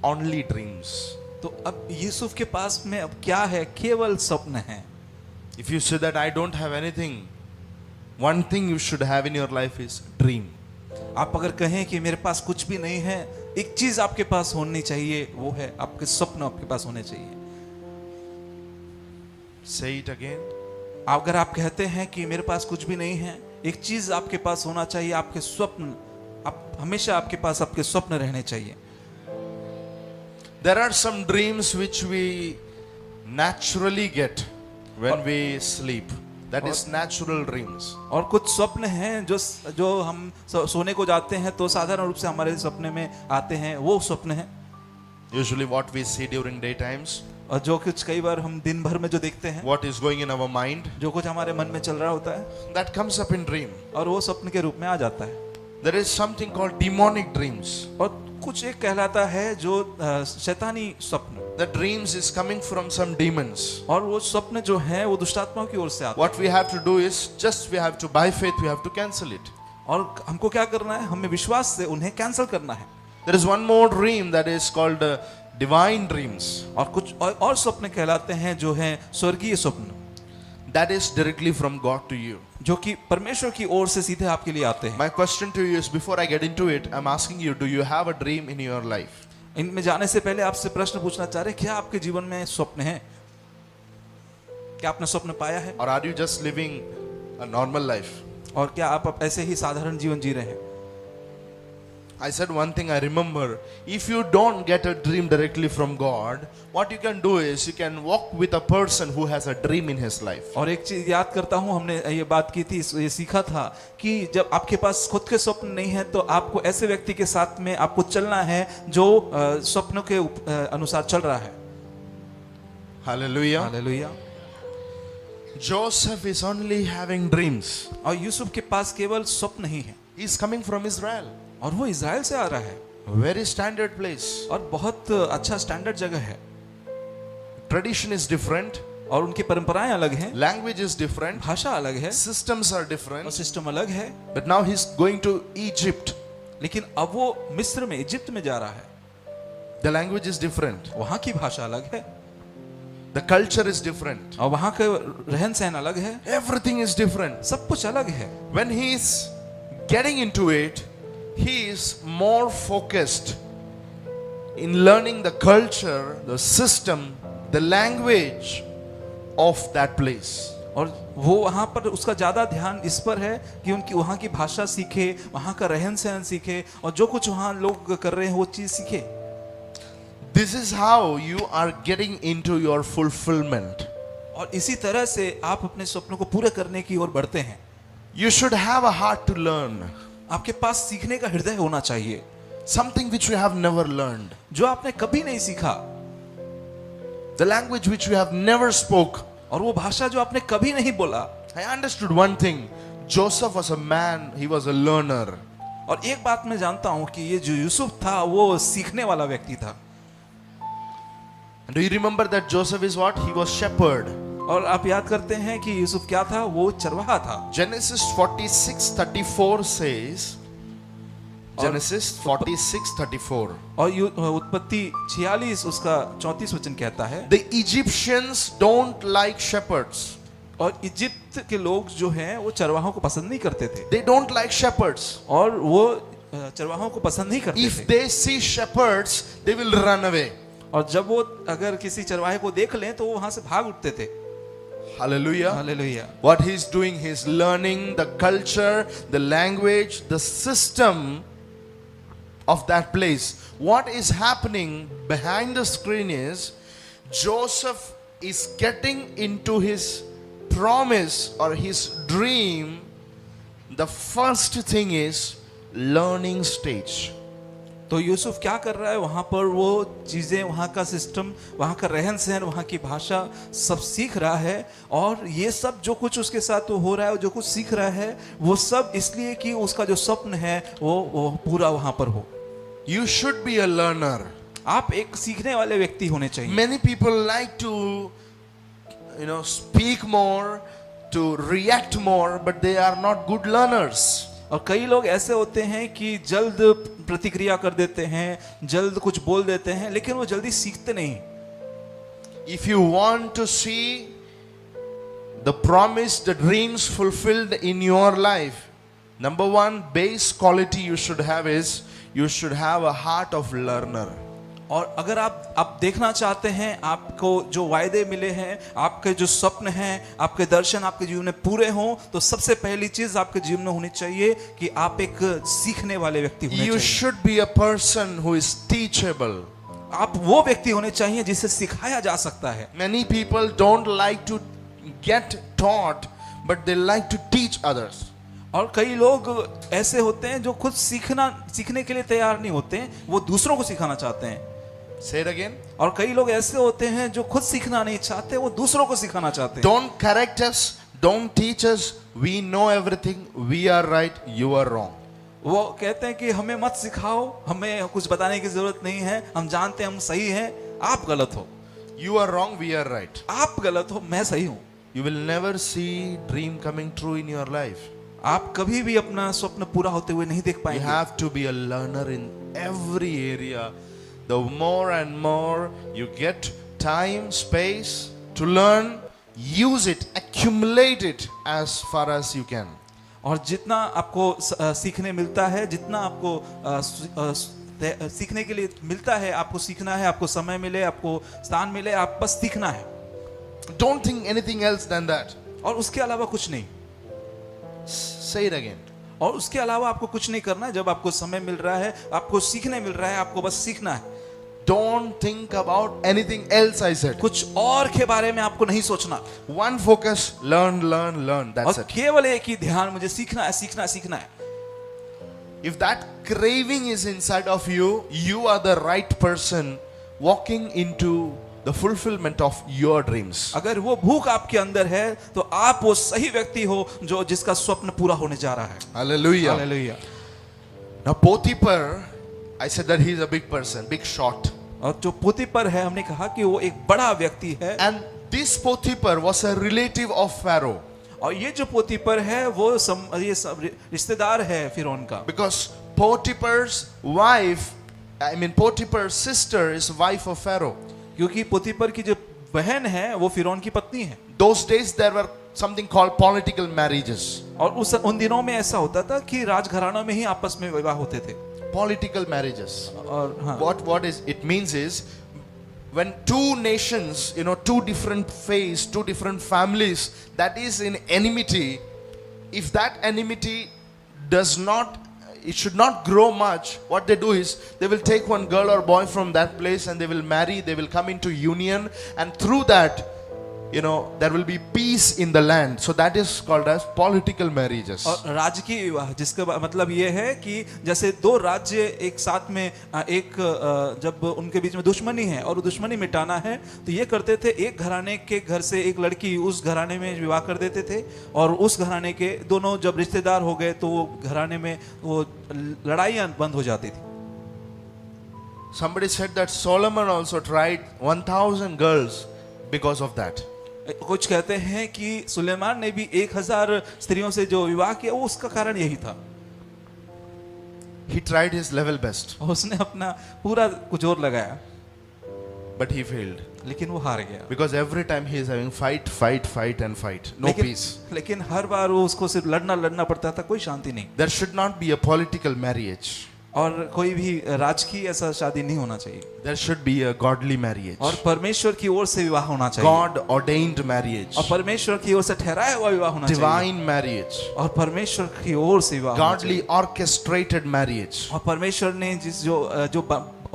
only dreams. तो अब यूसुफ के पास में अब क्या है? केवल स्वप्न है। If you say that I don't have anything, one thing you should have in your life is dream. आप अगर कहें कि मेरे पास कुछ भी नहीं है, एक चीज आपके पास होनी चाहिए, वो है आपके स्वप्न आपके पास होने चाहिए। Say it again. अगर आप कहते हैं कि मेरे पास कुछ भी नहीं है, एक चीज आपके पास होना चाहिए, आपके स्वप्न। आप हमेशा आपके पास आपके स्वप्न रहने चाहिए। There are some dreams which we naturally get when we sleep. That is natural dreams. और कुछ स्वप्न हैं जो हम सोने को जाते हैं तो साधारण रूप से हमारे सपने में आते हैं, वो स्वप्न हैं। Usually what we see during daytimes. और जो कुछ कई बार हम दिन भर में जो देखते हैं, What is going in our mind. जो कुछ हमारे मन में चल रहा होता है, That comes up in dream. और वो स्वप्न के रूप में आ जाता है। There is something called demonic dreams. और कुछ एक कहलाता है जो शैतानी स्वप्न। The dreams is coming from some demons. और वो स्वप्न जो है वो दुष्टात्माओं की ओर से आते हैं। What we have to do is just we have to by faith we have to cancel it. और हमको क्या करना है? हमें विश्वास से उन्हें कैंसिल करना है। There is one more dream that is called divine dreams. और कुछ और स्वप्न कहलाते हैं जो हैं स्वर्गीय स्वप्न, That is directly from God to you. जो कि परमेश्वर की ओर से सीधे आपके लिए आते हैं। My question to you is, before I get into it, I'm asking you, do you have a dream in your life? इनमें जाने से पहले आपसे प्रश्न पूछना चाह रहे, क्या आपके जीवन में स्वप्न है? क्या आपने स्वप्न पाया है? Or are you just living a normal life? और क्या आप ऐसे ही साधारण जीवन जी रहे हैं? I said one thing I remember. If you don't get a dream directly from God, what you can do is you can walk with a person who has a dream in his life. और एक चीज याद करता हूँ, हमने ये बात की थी, ये सीखा था कि जब आपके पास खुद के स्वप्न नहीं है तो आपको ऐसे व्यक्ति के साथ में आपको चलना है जो स्वप्नों के अनुसार चल रहा है। Hallelujah. Hallelujah. Joseph is only having dreams. और यूसुफ के पास केवल स्वप्न ही है। He is coming from Israel. और वो इज़राइल से आ रहा है। Very standard place. और बहुत अच्छा स्टैंडर्ड जगह है। tradition is different, और उनकी परंपराएं अलग हैं, language is different, भाषा अलग है systems are और different. सिस्टम अलग है। But now he's going to Egypt. लेकिन अब वो मिस्र में, इजिप्ट में जा रहा है, The language is different. वहां की भाषा अलग है The culture is different. और वहां का रहन सहन अलग है, Everything is different. सब कुछ अलग है। When he is getting into it, he is more focused in learning the culture, the system, the language of that place. और वो वहां पर उसका ज्यादा ध्यान इस पर है कि उनकी वहां की भाषा सीखे, वहां का रहन सहन सीखे और जो कुछ वहां लोग कर रहे हैं वो चीज सीखे। This is how you are getting into your fulfillment. और इसी तरह से आप अपने सपनों को पूरे करने की ओर बढ़ते हैं। You should have a heart to learn आपके पास सीखने का हृदय होना चाहिए, something which you have never learned, जो आपने कभी नहीं सीखा, the language which you have never spoke. और वो भाषा जो आपने कभी नहीं बोला। I understood one thing. Joseph was a man, he was a learner. और एक बात मैं जानता हूं कि ये जो यूसुफ था वो सीखने वाला व्यक्ति था। And do you remember that Joseph is what? He was shepherd. और आप याद करते हैं कि यूसुफ क्या था? वो चरवाहा था। Genesis 46:34 says, Genesis 46:34. और उत्पत्ति 46 उसका 34 वचन कहता है, The Egyptians don't like shepherds. और इजिप्ट के लोग जो हैं वो चरवाहों को पसंद नहीं करते थे, They don't like shepherds. और वो चरवाहों को पसंद नहीं करते If थे। they see shepherds, they will run away. और जब वो अगर किसी चरवाहे को देख लें तो वो वहां से भाग उठते थे। Hallelujah. Hallelujah. What he's doing, he's learning the culture, the language, the system of that place. What is happening behind the screen is Joseph is getting into his promise or his dream. The first thing is learning stage. तो यूसुफ क्या कर रहा है वहां पर? वो चीजें, वहां का सिस्टम, वहां का रहन सहन, वहां की भाषा सब सीख रहा है। और ये सब जो कुछ उसके साथ तो हो रहा है, जो कुछ सीख रहा है, वो सब इसलिए कि उसका जो स्वप्न है वो पूरा वहां पर हो। You should be a learner. आप एक सीखने वाले व्यक्ति होने चाहिए। Many people like to, speak more, to react more, but they are not good learners. और कई लोग ऐसे होते हैं कि जल्द प्रतिक्रिया कर देते हैं, जल्द कुछ बोल देते हैं, लेकिन वो जल्दी सीखते नहीं। If you want to see the promise, the dreams fulfilled in your life, number one base quality you should have is you should have a heart of learner. और अगर आप देखना चाहते हैं आपको जो वायदे मिले हैं, आपके जो स्वप्न हैं, आपके दर्शन आपके जीवन में पूरे हों, तो सबसे पहली चीज आपके जीवन में होनी चाहिए कि आप एक सीखने वाले व्यक्ति होने You चाहिए। should be a person who is teachable. आप वो व्यक्ति होने चाहिए जिसे सिखाया जा सकता है। Many people don't like to get taught, but they like to teach others. और कई लोग ऐसे होते हैं जो खुद सीखने के लिए तैयार नहीं होते हैं, वो दूसरों को सिखाना चाहते हैं। Say it again. और कई लोग ऐसे होते हैं जो खुद सीखना नहीं चाहते, वो दूसरों को सिखाना चाहते हैं। Don't correct us, don't teach us. We know everything. We are right, you are wrong. वो कहते हैं कि हमें मत सिखाओ, हमें कुछ बताने की जरूरत नहीं है, हम जानते हैं हम सही हैं, आप गलत हो। You are wrong, we are right. आप गलत हो, मैं सही हूँ। You will never see dream coming true in your life. आप कभी भी अपना स्वप्न पूरा होते हुए नहीं देख You पाएंगे। have to be a learner in every area. The more and more you get time, space to learn, use it, accumulate it as far as you can. और जितना आपको सीखने मिलता है, जितना आपको सीखने के लिए मिलता है, आपको सीखना है, आपको समय मिले, आपको स्थान मिले, आप बस सीखना है। Don't think anything else than that. और उसके अलावा कुछ नहीं। Say it again. और उसके अलावा आपको कुछ नहीं करना है। जब आपको समय मिल रहा है, आपको सीखने मिल रहा है, आपको बस सीखना है। Don't think about anything else, I said. कुछ और के बारे में आपको नहीं सोचना। One focus, learn, learn, learn. That's और it. केवल एक ही ध्यान, मुझे सीखना है, सीखना है, सीखना है। If that craving is inside of you, you are the right person walking into the fulfillment of your dreams. अगर वो भूख आपके अंदर है तो आप वो सही व्यक्ति हो जो जिसका स्वप्न पूरा होने जा रहा है। Hallelujah. Hallelujah. Now Potiphar, I said that he is a big person, big shot. और जो पोतीपर है, हमने कहा कि वो एक बड़ा व्यक्ति है। And this Potiphar was a relative of Pharaoh. और ये जो पोतीपर है वो ये सब रिश्तेदार है फिरौन का। Because Potiphar's wife, I mean Potiphar's sister is wife of Pharaoh. क्योंकि पोतीपर की जो बहन है वो फिरौन की पत्नी है। Those days there were something called political marriages. और उन दिनों में ऐसा होता था कि राजघरानों में ही आपस में विवाह होते थे। Political marriages. और हाँ, What is it means is when two nations, two different faiths, two different families that is in enmity, if that enmity does not, it should not grow much, what they do is they will take one girl or boy from that place and they will marry, they will come into union, and through that there will be peace in the land. So that is called as political marriages. और राजकीय विवाह, जिसका मतलब ये है कि जैसे दो राज्य एक साथ में एक जब उनके बीच में दुश्मनी है और दुश्मनी मिटाना है, तो ये करते थे, एक घराने के घर से एक लड़की उस घराने में विवाह कर देते थे, और उस घराने के दोनों जब रिश्तेदार हो गए तो वो घराने में वो लड़ाइयाँ बंद हो जाती थी। Somebody said that Solomon also tried 1,000 girls because of that. कुछ कहते हैं कि सुलेमान ने भी 1000 स्त्रियों से जो विवाह किया वो उसका कारण यही था। He tried his level best, उसने अपना पूरा जोर लगाया, but he failed. लेकिन वो हार गया। Because every time he is having fight and fight, no peace. लेकिन हर बार वो उसको सिर्फ लड़ना पड़ता था, कोई शांति नहीं। There should not be a political marriage. और कोई भी राजकीय ऐसा शादी नहीं होना चाहिए। There should be a godly marriage. और परमेश्वर की ओर से विवाह होना चाहिए। God ordained marriage. और परमेश्वर की ओर से ठहराया हुआ विवाह होना चाहिए। Divine marriage. और परमेश्वर की ओर से विवाह होना चाहिए। Godly orchestrated marriage. और परमेश्वर ने जो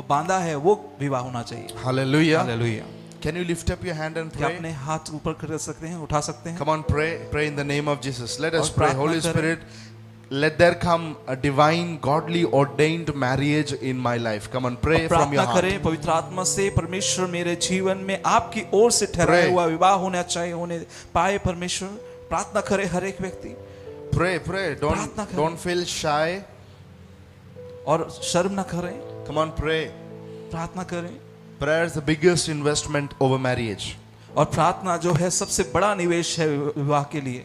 बांधा है वो विवाह होना चाहिए। Hallelujah. Hallelujah. Can you lift up your hand and क्या pray? अपने हाथ ऊपर कर सकते हैं, उठा सकते हैं? Come on, pray in the name of Jesus. Let us और pray. प्रार्थना Holy करें। Spirit, let there come a divine, godly, ordained marriage in my life. Come on, pray from your प्रार्थना heart. करें पवित्र आत्मा से, परमेश्वर मेरे जीवन में आपकी ओर से ठहराया Pray. हुआ विवाह होना चाहिए, होने पाए। परमेश्वर, प्रार्थना करे हर एक व्यक्ति, Pray. प्रार्थना करें। Don't feel shy. और शर्म न करें, Come on, pray. प्रार्थना करें। Prayer is the biggest investment over marriage. और प्रार्थना जो है सबसे बड़ा निवेश है विवाह के लिए।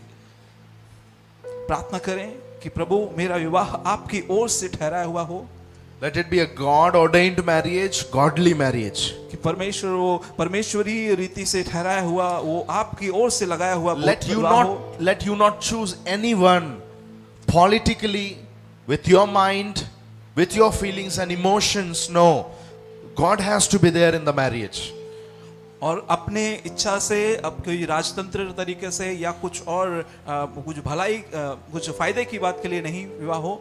प्रार्थना करें कि प्रभु मेरा विवाह आपकी ओर से ठहराया हुआ हो। Let it be a God ordained marriage, godly marriage. कि परमेश्वर वो परमेश्वरी रीति से ठहराया हुआ, वो आपकी ओर से लगाया हुआ Let विवाह हो। you not choose anyone politically with your mind, with your feelings and emotions. No. God has to be there in the marriage. और अपने इच्छा से, अब कोई राजतंत्र तरीके से या कुछ और कुछ भलाई कुछ फायदे की बात के लिए नहीं विवाह हो।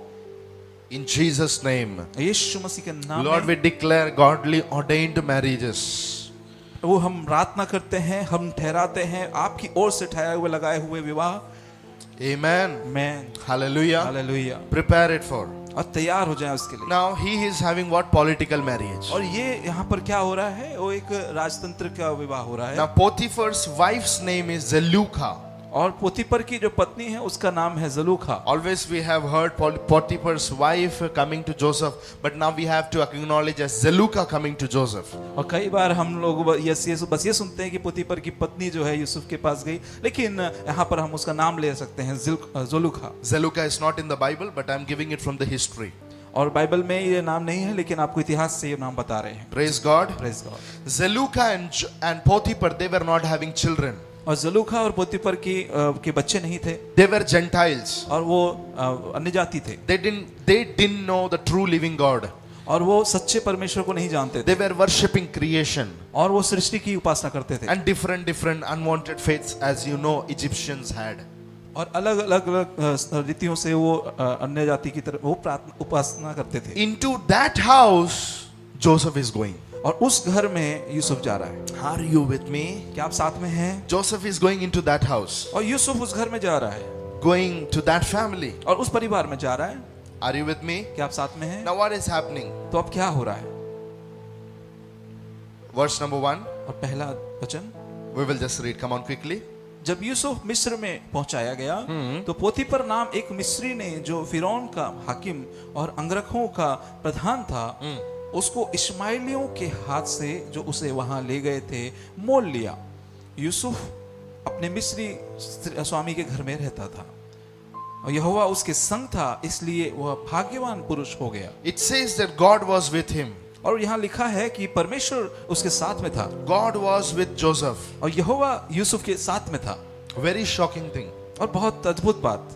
In Jesus' name. यीशु मसीह के नाम Lord, we में declare godly ordained marriages. वो हम प्रार्थना करते हैं, हम ठहराते हैं आपकी ओर से ठहराए हुए लगाए हुए विवाह। Amen. मैं Hallelujah. Hallelujah. Prepare it for. और तैयार हो जाए उसके लिए। Now he is having what? Political marriage. और ये यहाँ पर क्या हो रहा है, वो एक राजतंत्र का विवाह हो रहा है। Now Potiphar's wife's name is Zeluka. और पोतीपर की जो पत्नी है उसका नाम है जलूखा। Always we have heard Potiphar's wife coming to Joseph, but now we have to acknowledge as Zeluka coming to Joseph. और कई बार हम लोग बस ये सुनते हैं कि पोतीपर की पत्नी जो है यूसुफ के पास गई, लेकिन यहाँ पर हम उसका नाम ले सकते हैं जलूखा। Zeluka is not in the Bible, but I'm giving it from the history. और बाइबल में ये नाम नहीं है, लेकिन आपको इतिहास से ये नाम बता रहे हैं। Praise God. Praise God। Zeluka and Potiphar, they were not having children. और जलूखा और पोतीपर के बच्चे नहीं थे। They were Gentiles. और वो अन्य जाति थे। They didn't know the true living God. और वो सच्चे परमेश्वर को नहीं जानते थे। They were worshipping creation. और वो सृष्टि की उपासना करते थे। And different unwanted faiths, as you know, Egyptians had. और अलग अलग रीतियों से वो अन्य जाति की तरफ वो उपासना करते थे। Into that house, Joseph is going. और उस घर में यूसुफ जा रहा है। Are you with me? क्या आप साथ में हैं? Joseph is going into that house, और यूसुफ उस घर में जा रहा है, going to that family. और उस परिवार में जा रहा है। Are you with me? क्या आप साथ में हैं? Now what is happening? तो अब क्या हो रहा है? Verse number 1. और पहला वचन, We will just read. Come on quickly. जब यूसुफ मिस्र में पहुंचाया गया तो पोतीपर नाम एक मिस्री ने, जो फिरौन का हाकिम और अंगरखों का प्रधान था, उसको इश्माइलियों के हाथ से जो उसे वहां ले गए थे मोल लिया। यूसुफ अपने मिस्री स्वामी के घर में रहता था और यहोवा उसके संग था, इसलिए वह भाग्यवान पुरुष हो गया। It says that God was with him. और यहाँ लिखा है कि परमेश्वर उसके साथ में था God was with Joseph. और यहोवा यूसुफ के साथ में था। Very shocking thing. और बहुत अद्भुत बात,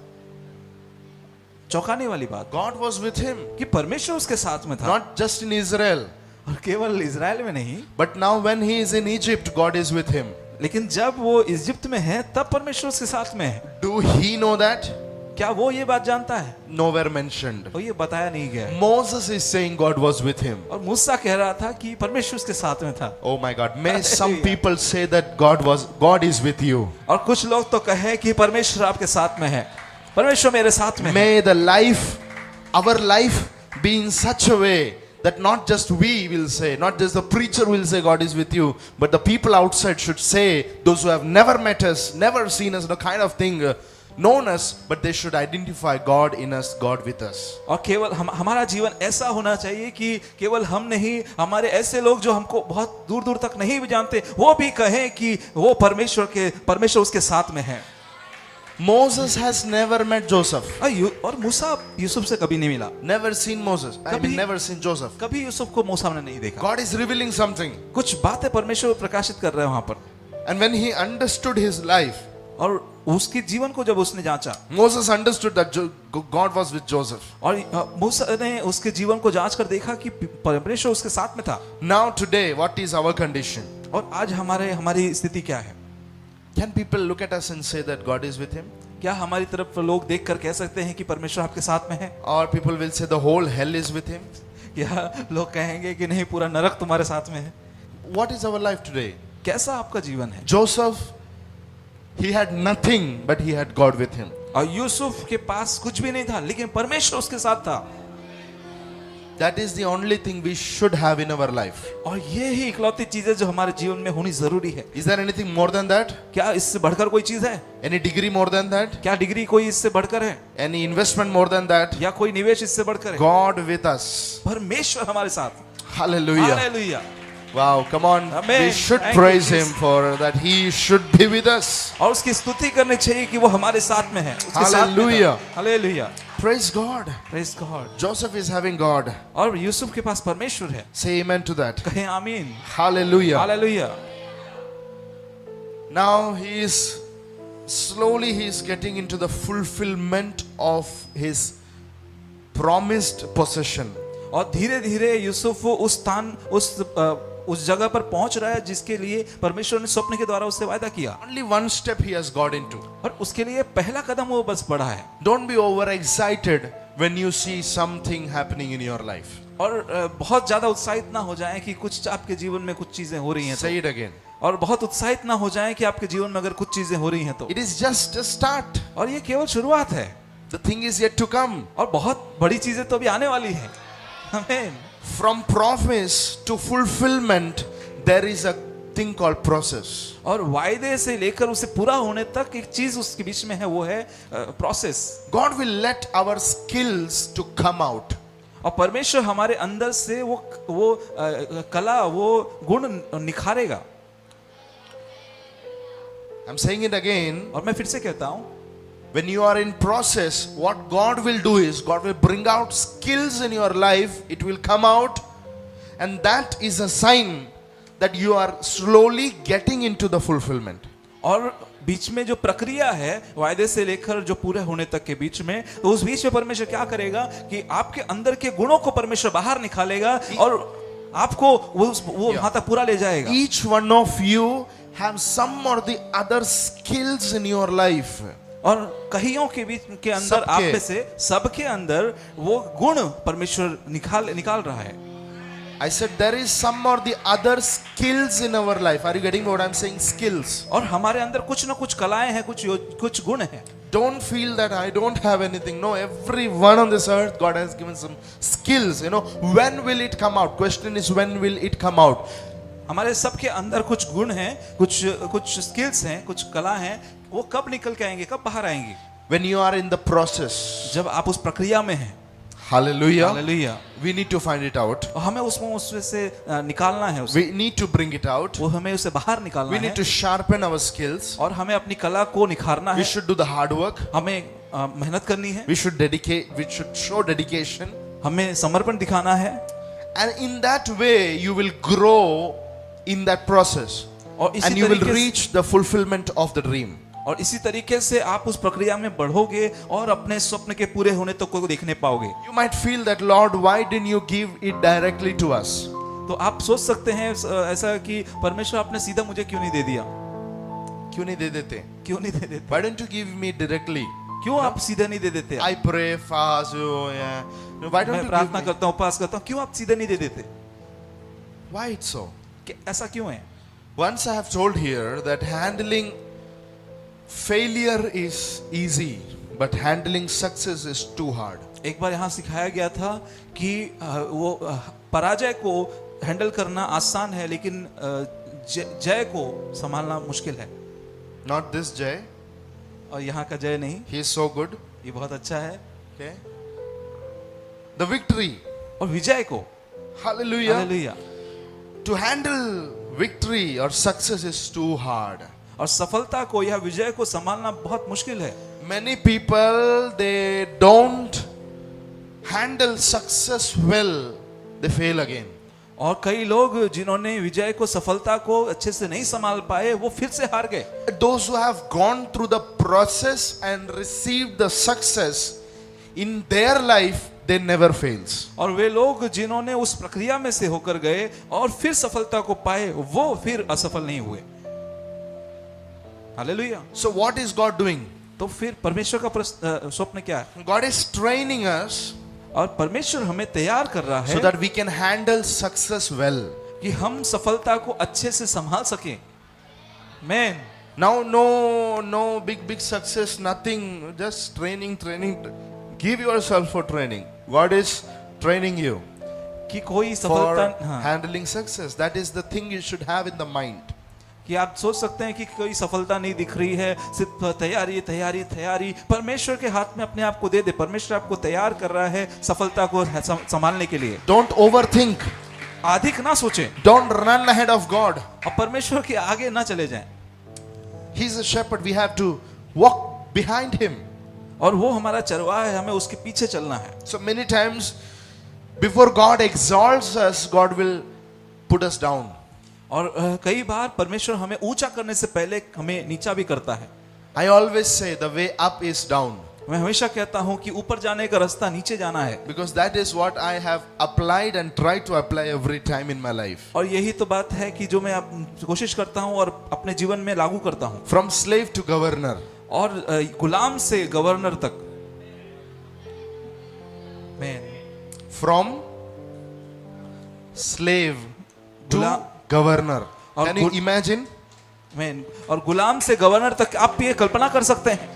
चौंकाने वाली बात, God was with him. कि परमेश्वर उसके साथ में था। Not just in Israel. और केवल इजराइल में नहीं, But now when he is in Egypt, God is with him. लेकिन जब वो इजिप्ट में है तब परमेश्वर उसके साथ में है। Do he know that? क्या वो ये बात जानता है? Nowhere mentioned. और ये बताया नहीं गया है। Moses is saying God was with him. और मूसा कह रहा था कि परमेश्वर उसके साथ में था। Oh my God. May some people say that God is with you. और कुछ लोग तो कहे कि परमेश्वर आपके साथ में है, परमेश्वर मेरे साथ में है। May our life be in such a way that not just we will say, not just the preacher will say God is with you, but the people outside should say, those who have never met us, never seen us, kind of thing, known us, but they should identify God in us, God with us. और केवल हमारा जीवन ऐसा होना चाहिए कि केवल हम नहीं, हमारे ऐसे लोग जो हमको बहुत दूर दूर तक नहीं भी जानते, वो भी कहें कि वो परमेश्वर उसके साथ में है। Moses has never met Joseph. और मूसा यूसुफ से कभी नहीं मिला। Never seen Moses. I mean, never seen Joseph. कभी यूसुफ को मूसा ने नहीं देखा। God is revealing something. कुछ बातें परमेश्वर प्रकाशित कर रहे हैं वहां पर। And when he understood his life, और उसके जीवन को जब उसने जांचा, Moses understood that God was with Joseph. और मूसा ने उसके जीवन को जांच कर देखा कि परमेश्वर उसके साथ में था। Now today, what is our condition? और आज हमारी स्थिति क्या है? Can people look at us and say that God is with him? क्या हमारी तरफ लोग देखकर कह सकते हैं कि परमेश्वर आपके साथ में है? Or people will say the whole hell is with him? या लोग कहेंगे कि नहीं, पूरा नरक तुम्हारे साथ में है? What is our life today? कैसा आपका जीवन है? Joseph, he had nothing, but he had God with him. और यूसुफ के पास कुछ भी नहीं था, लेकिन परमेश्वर उसके साथ था। That is the only thing we should have in our life. और ये ही इकलौती चीज है जो हमारे जीवन में होनी जरूरी है। Is there anything more than that? क्या इससे बढ़कर कोई चीज है? Any degree more than that? क्या डिग्री कोई इससे बढ़कर है? Any investment more than that? या कोई निवेश इससे बढ़कर है? God with us. परमेश्वर हमारे साथ। Hallelujah. Hallelujah. Wow, come on. Amen. We should Thank you, praise him Jesus. for that. He should be with us. और उसकी स्तुति करनी चाहिए कि वो हमारे साथ में है, उसके साथ में Hallelujah. था। Hallelujah. Praise God. Praise God. Joseph is having God. और यूसुफ के पास परमेश्वर है। Say amen to that. कहें आमीन। Hallelujah. Hallelujah. Now he is getting into the fulfillment of his promised possession. और धीरे धीरे यूसुफ उस स्थान उस जगह पर पहुंच रहा है जिसके लिए परमेश्वर ने स्वप्न के द्वारा उससे वायदा किया। Only one step he has got into. और उसके लिए पहला कदम वो बस बढ़ा है। Don't be overexcited when you see something happening in your life. और बहुत ज्यादा उत्साहित ना हो जाएं कि कुछ आपके जीवन में कुछ चीजें हो रही हैं Say it again. और बहुत उत्साहित ना हो जाएं कि आपके जीवन में अगर कुछ चीजें हो रही हैं तो। It is just a start. और ये केवल शुरुआत है। The thing is yet to come. और बहुत बड़ी चीजें तो अभी आने वाली हैं। आमीन। From promise to fulfillment, there is a thing called process. और वायदे से लेकर उसे पूरा होने तक एक चीज उसके बीच में है, वो है process. God will let our skills to come out. और परमेश्वर हमारे अंदर से वो कला, वो गुण निखारेगा। I'm saying it again. और मैं फिर से कहता हूँ, When you are in process, what God will do is God will bring out skills in your life. It will come out, and that is a sign that you are slowly getting into the fulfillment. और बीच में जो प्रक्रिया है वायदे से लेकर जो पूरे होने तक के बीच में, तो उस बीच में परमेश्वर क्या करेगा कि आपके अंदर के गुणों को परमेश्वर बाहर निकालेगा और आपको वो वहां तक पूरा ले जाएगा। Each one of you have some or the other skills in your life. और कहियों के बीच के अंदर आप में से सबके अंदर वो गुण परमेश्वर निकाल रहा है। I said there is some or the other skills in our life. Are you getting what I'm saying? Skills. और हमारे अंदर कुछ ना कुछ कलाएं हैं, कुछ गुण हैं। Don't feel that I don't have anything. No, everyone on this earth, God has given some skills. You know, when will it come out? Question is, when will it come out? हमारे सबके अंदर कुछ गुण हैं, कुछ skills हैं, कुछ कला हैं, वो कब निकल के आएंगे, कब बाहर आएंगे? When you are in the process. जब आप उस प्रक्रिया में हैं। Hallelujah. Hallelujah. We need to find it out. और हमें उसमें से निकालना है उसे, We need to bring it out. वो हमें उसे बाहर निकालना We है need to sharpen our skills. और हमें अपनी कला को निखारना We है। should do the hard work. हमें मेहनत करनी है, We should dedicate. We should show dedication. हमें समर्पण दिखाना है And in that way, you will grow in that process. और And इसी you will तरीके से reach the fulfillment of the dream. और इसी तरीके से आप उस प्रक्रिया में बढ़ोगे और अपने स्वप्न के पूरे होने तक को देखने पाओगे। You might feel that, Lord, why didn't you give it directly to us? तो आप सोच सकते हैं ऐसा कि परमेश्वर आपने सीधा मुझे क्यों नहीं दे दिया, क्यों नहीं दे देते? क्यों नहीं दे देते, Why don't you give me directly? क्यों आप सीधे नहीं दे देते। I pray, fast, yeah. Why don't मैं you give प्रार्थना me? करता हूँ, उपवास करता हूँ, क्यों आप सीधे नहीं दे देते, Why it's so? ऐसा क्यों है। Once I have told here that handling failure is easy, but handling success is too hard. एक बार यहाँ सिखाया गया था कि वो पराजय को हैंडल करना आसान है, लेकिन जय को संभालना मुश्किल है। Not this Jay. और यहाँ का जय नहीं, He is so good. ये बहुत अच्छा है। Okay. The victory. और विजय को, Hallelujah. Hallelujah, To handle victory or success is too hard. और सफलता को या विजय को संभालना बहुत मुश्किल है। Many people, they don't handle success well, they fail again. और कई लोग जिन्होंने विजय को, सफलता को अच्छे से नहीं संभाल पाए, वो फिर से हार गए। Those who have gone through the process and received the success in their life, they never fails. और वे लोग जिन्होंने उस प्रक्रिया में से होकर गए और फिर सफलता को पाए, वो फिर असफल नहीं हुए। Hallelujah. So what is God doing? तो फिर परमेश्वर का स्वप्न क्या है। God is training us और परमेश्वर हमें तैयार कर रहा है so that we can handle success well. कि हम सफलता को अच्छे से संभाल सकें। Man Now no big success, nothing, just training. Give yourself for training. God is training you कि कोई for सफलता, हाँ, handling success. That is the thing you should have in the mind. कि आप सोच सकते हैं कि कोई सफलता नहीं दिख रही है, सिर्फ तैयारी। परमेश्वर के हाथ में अपने आप को दे दे। परमेश्वर आपको तैयार कर रहा है सफलता को संभालने के लिए। Don't overthink. अधिक ना सोचें Don't run ahead of God. और परमेश्वर के आगे ना चले जाएं। He's a shepherd. We have to walk behind him. और वो हमारा चरवाहा है, हमें उसके पीछे चलना है। So many times before God exalts us, God will put us down. और कई बार परमेश्वर हमें ऊंचा करने से पहले हमें नीचा भी करता है। I always say the way up is down. मैं हमेशा कहता हूं कि ऊपर जाने का रास्ता नीचे जाना है। Because that is what I have applied and tried to apply every time in my life. और यही तो बात है कि जो मैं कोशिश करता हूं और अपने जीवन में लागू करता हूं। From slave to governor. और गुलाम से गवर्नर तक। From slave to Ghulam- governor. और Can you imagine? और गुलाम से गवर्नर तक आप ये कल्पना कर सकते हैं।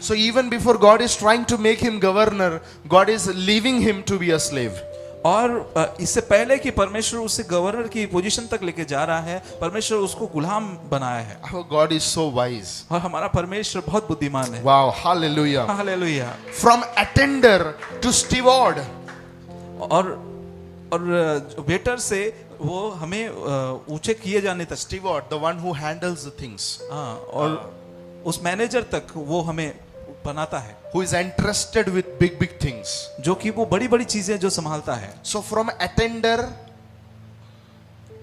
So even before God is trying to make him governor, God is leaving him to be a slave. और इससे पहले कि परमेश्वर उसे गवर्नर की पोजीशन तक लेके जा रहा है, परमेश्वर उसको गुलाम बनाया है। Our God is so wise. और हमारा परमेश्वर बहुत बुद्धिमान है। Wow, hallelujah. Hallelujah. From attender to steward. और वेटर से वो हमें ऊंचे किए जाने तक, Steward, the one who handles the things. हाँ, और उस मैनेजर तक वो हमें बनाता है, Who is entrusted with big things. जो कि वो बड़ी बड़ी चीजें जो संभालता है। So from attender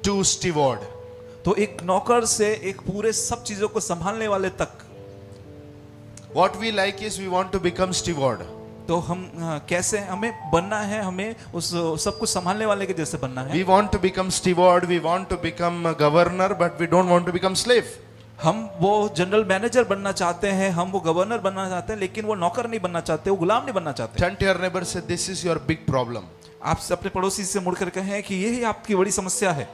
to steward. तो एक नौकर से एक पूरे सब चीजों को संभालने वाले तक। What we like is we want to become steward. तो हम कैसे हमें बनना है, हमें उस सब कुछ संभालने वाले के जैसे बनना है। We want to become steward, we want to become a governor, but we don't want to become slave. हम वो जनरल मैनेजर बनना चाहते हैं, हम वो गवर्नर बनना चाहते हैं, लेकिन वो नौकर नहीं बनना चाहते, वो गुलाम नहीं बनना चाहते। Turn to your neighbor, say, this is your big problem. आप अपने पड़ोसी से मुड़कर कहें कि यही आपकी बड़ी समस्या है।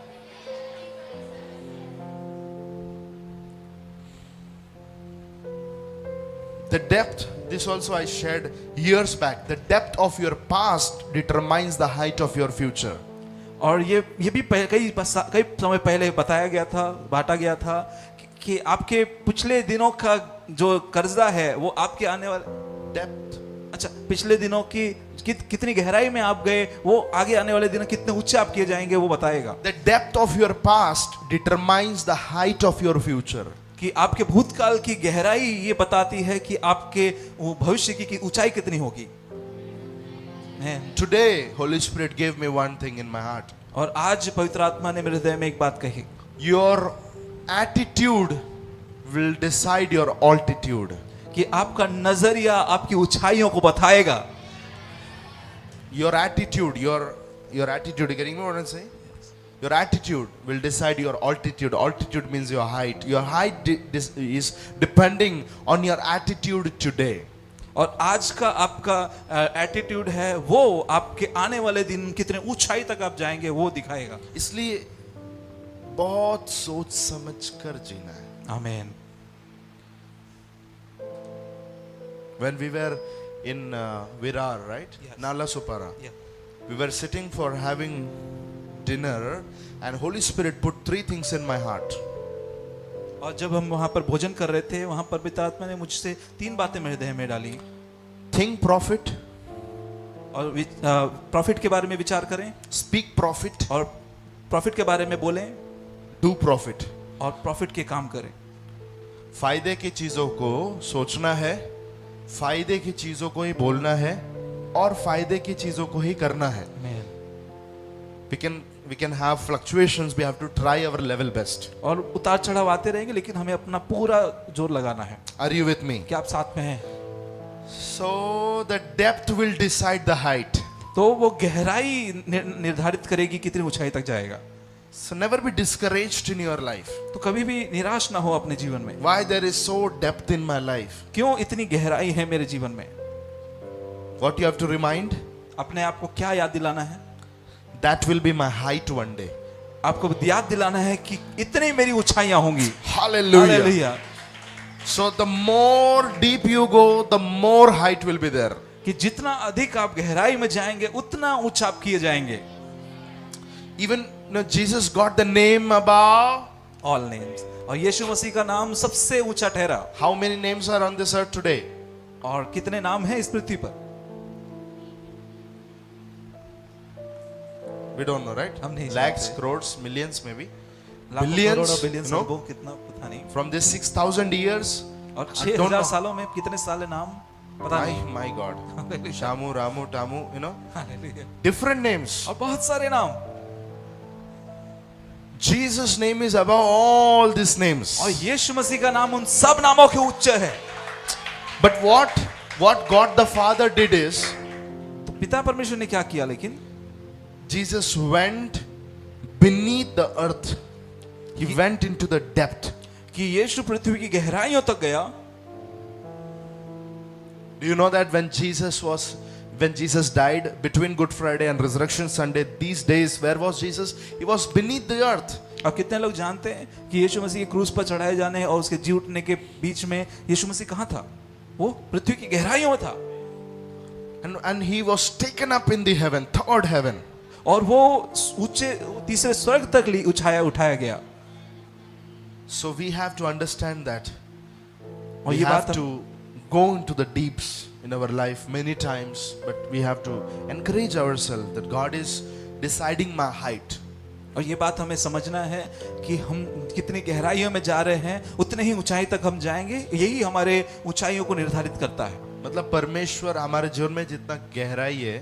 The depth, this also I shared years back, the depth of your past determines the height of your future. और ये भी कई समय पहले बताया गया था, बांटा गया था कि आपके पिछले दिनों का जो कर्जा है वो आपके आने वाले Depth अच्छा, पिछले दिनों की कितनी गहराई में आप गए, वो आगे आने वाले दिनों कितने ऊंचे आप किए जाएंगे वो बताएगा। The depth of your past determines the height of your future. कि आपके भूतकाल की गहराई ये बताती है कि आपके वो भविष्य की ऊंचाई कितनी होगी। Today, Holy Spirit gave me one thing in my heart. और आज पवित्र आत्मा ने मेरे हृदय में एक बात कही, Your attitude will decide your altitude. कि आपका नजरिया आपकी ऊंचाइयों को बताएगा। Your attitude, your attitude, you getting me what I'm saying? Your attitude will decide your altitude. Altitude means your height. Your height is depending on your attitude today. और आज का आपका एटीट्यूड है वो आपके आने वाले दिन कितने ऊंचाई तक आप जाएंगे वो दिखाएगा। इसलिए बहुत सोच समझ कर जीना है। आमीन। When we were in Virar, right? Yes. Nala Supara. Yeah. We were sitting for having dinner and Holy Spirit put three things in my heart. और जब हम वहां पर भोजन कर रहे थे, वहां पर पवित्र आत्मा ने मुझसे 3 बातें मेरे हृदय में डाली। Think prophet, और प्रॉफिट के बारे में विचार करें, speak prophet, और प्रॉफिट के बारे में बोलें, do prophet. और प्रॉफिट के काम करें। फायदे की चीजों को सोचना है, फायदे की चीजों को ही बोलना है और फायदे की चीजों को ही करना है। We can have fluctuations, we have to try our level best. और उतार चढ़ाव आते रहेंगे, लेकिन हमें अपना पूरा जोर लगाना है। Are you with me? क्या आप साथ में हैं? So the depth will decide the height. तो वो गहराई निर्धारित करेगी कितनी ऊंचाई तक जाएगा। So never be discouraged in your life. तो कभी भी निराश ना हो अपने जीवन में। Why there is so depth in my life? क्यों इतनी गहराई है मेरे जीवन में? What you have to remind? अपने आप को क्या याद दिलाना है? That will be my height one day. आपको याद दिलाना है कि इतनी मेरी ऊंचाइयां होंगी। Hallelujah. Hallelujah. So the more deep you go, the more height will be there. कि जितना अधिक आप गहराई में जाएंगे उतना ऊंचा आप किए जाएंगे। Even Jesus got the name above All names। और यीशु मसीह का नाम सबसे ऊंचा ठहरा। how many names are on this earth today? और कितने नाम हैं इस पृथ्वी पर? We don't know, right? हम नहीं Lakhs, जानते। crores, millions maybe. लाखों, Billions, करोड़ों, बिलियंस, no? अरबों, कितना पता नहीं। From this 6,000 years, और I don't 6000 know. सालों में कितने साले नाम पता नहीं। my God. Hallelujah. Shamu, Ramu, Tamu, hallelujah. different names. और बहुत सारे नाम। Jesus' name is above all these names. और यीशु मसीह का नाम उन सब नामों के उच्च है। But what God the Father did is, तो पिता परमेश्वर ने क्या किया? लेकिन Jesus went beneath the earth. He went into the depth. कि यीशु पृथ्वी की गहराइयों तक गया। Do you know that when Jesus died between Good Friday and Resurrection Sunday, these days, where was Jesus? He was beneath the earth. और कितने लोग जानते हैं कि यीशु मसीह क्रूस पर चढ़ाए जाने और उसके जी उठने के बीच में यीशु मसीह कहाँ था? वो पृथ्वी की गहराइयों में था। And he was taken up in the heaven, third heaven. और वो ऊंचे तीसरे स्वर्ग तक उठाया गया। So we have to understand that. और We ये have बात to go into the deeps in our life many times, but we have to encourage ourselves that God is deciding my height. और ये बात हमें समझना है कि हम कितनी गहराइयों में जा रहे हैं, उतने ही ऊंचाई तक हम जाएंगे। यही हमारे ऊंचाइयों को निर्धारित करता है। मतलब परमेश्वर हमारे जीवन में जितना गहराई है,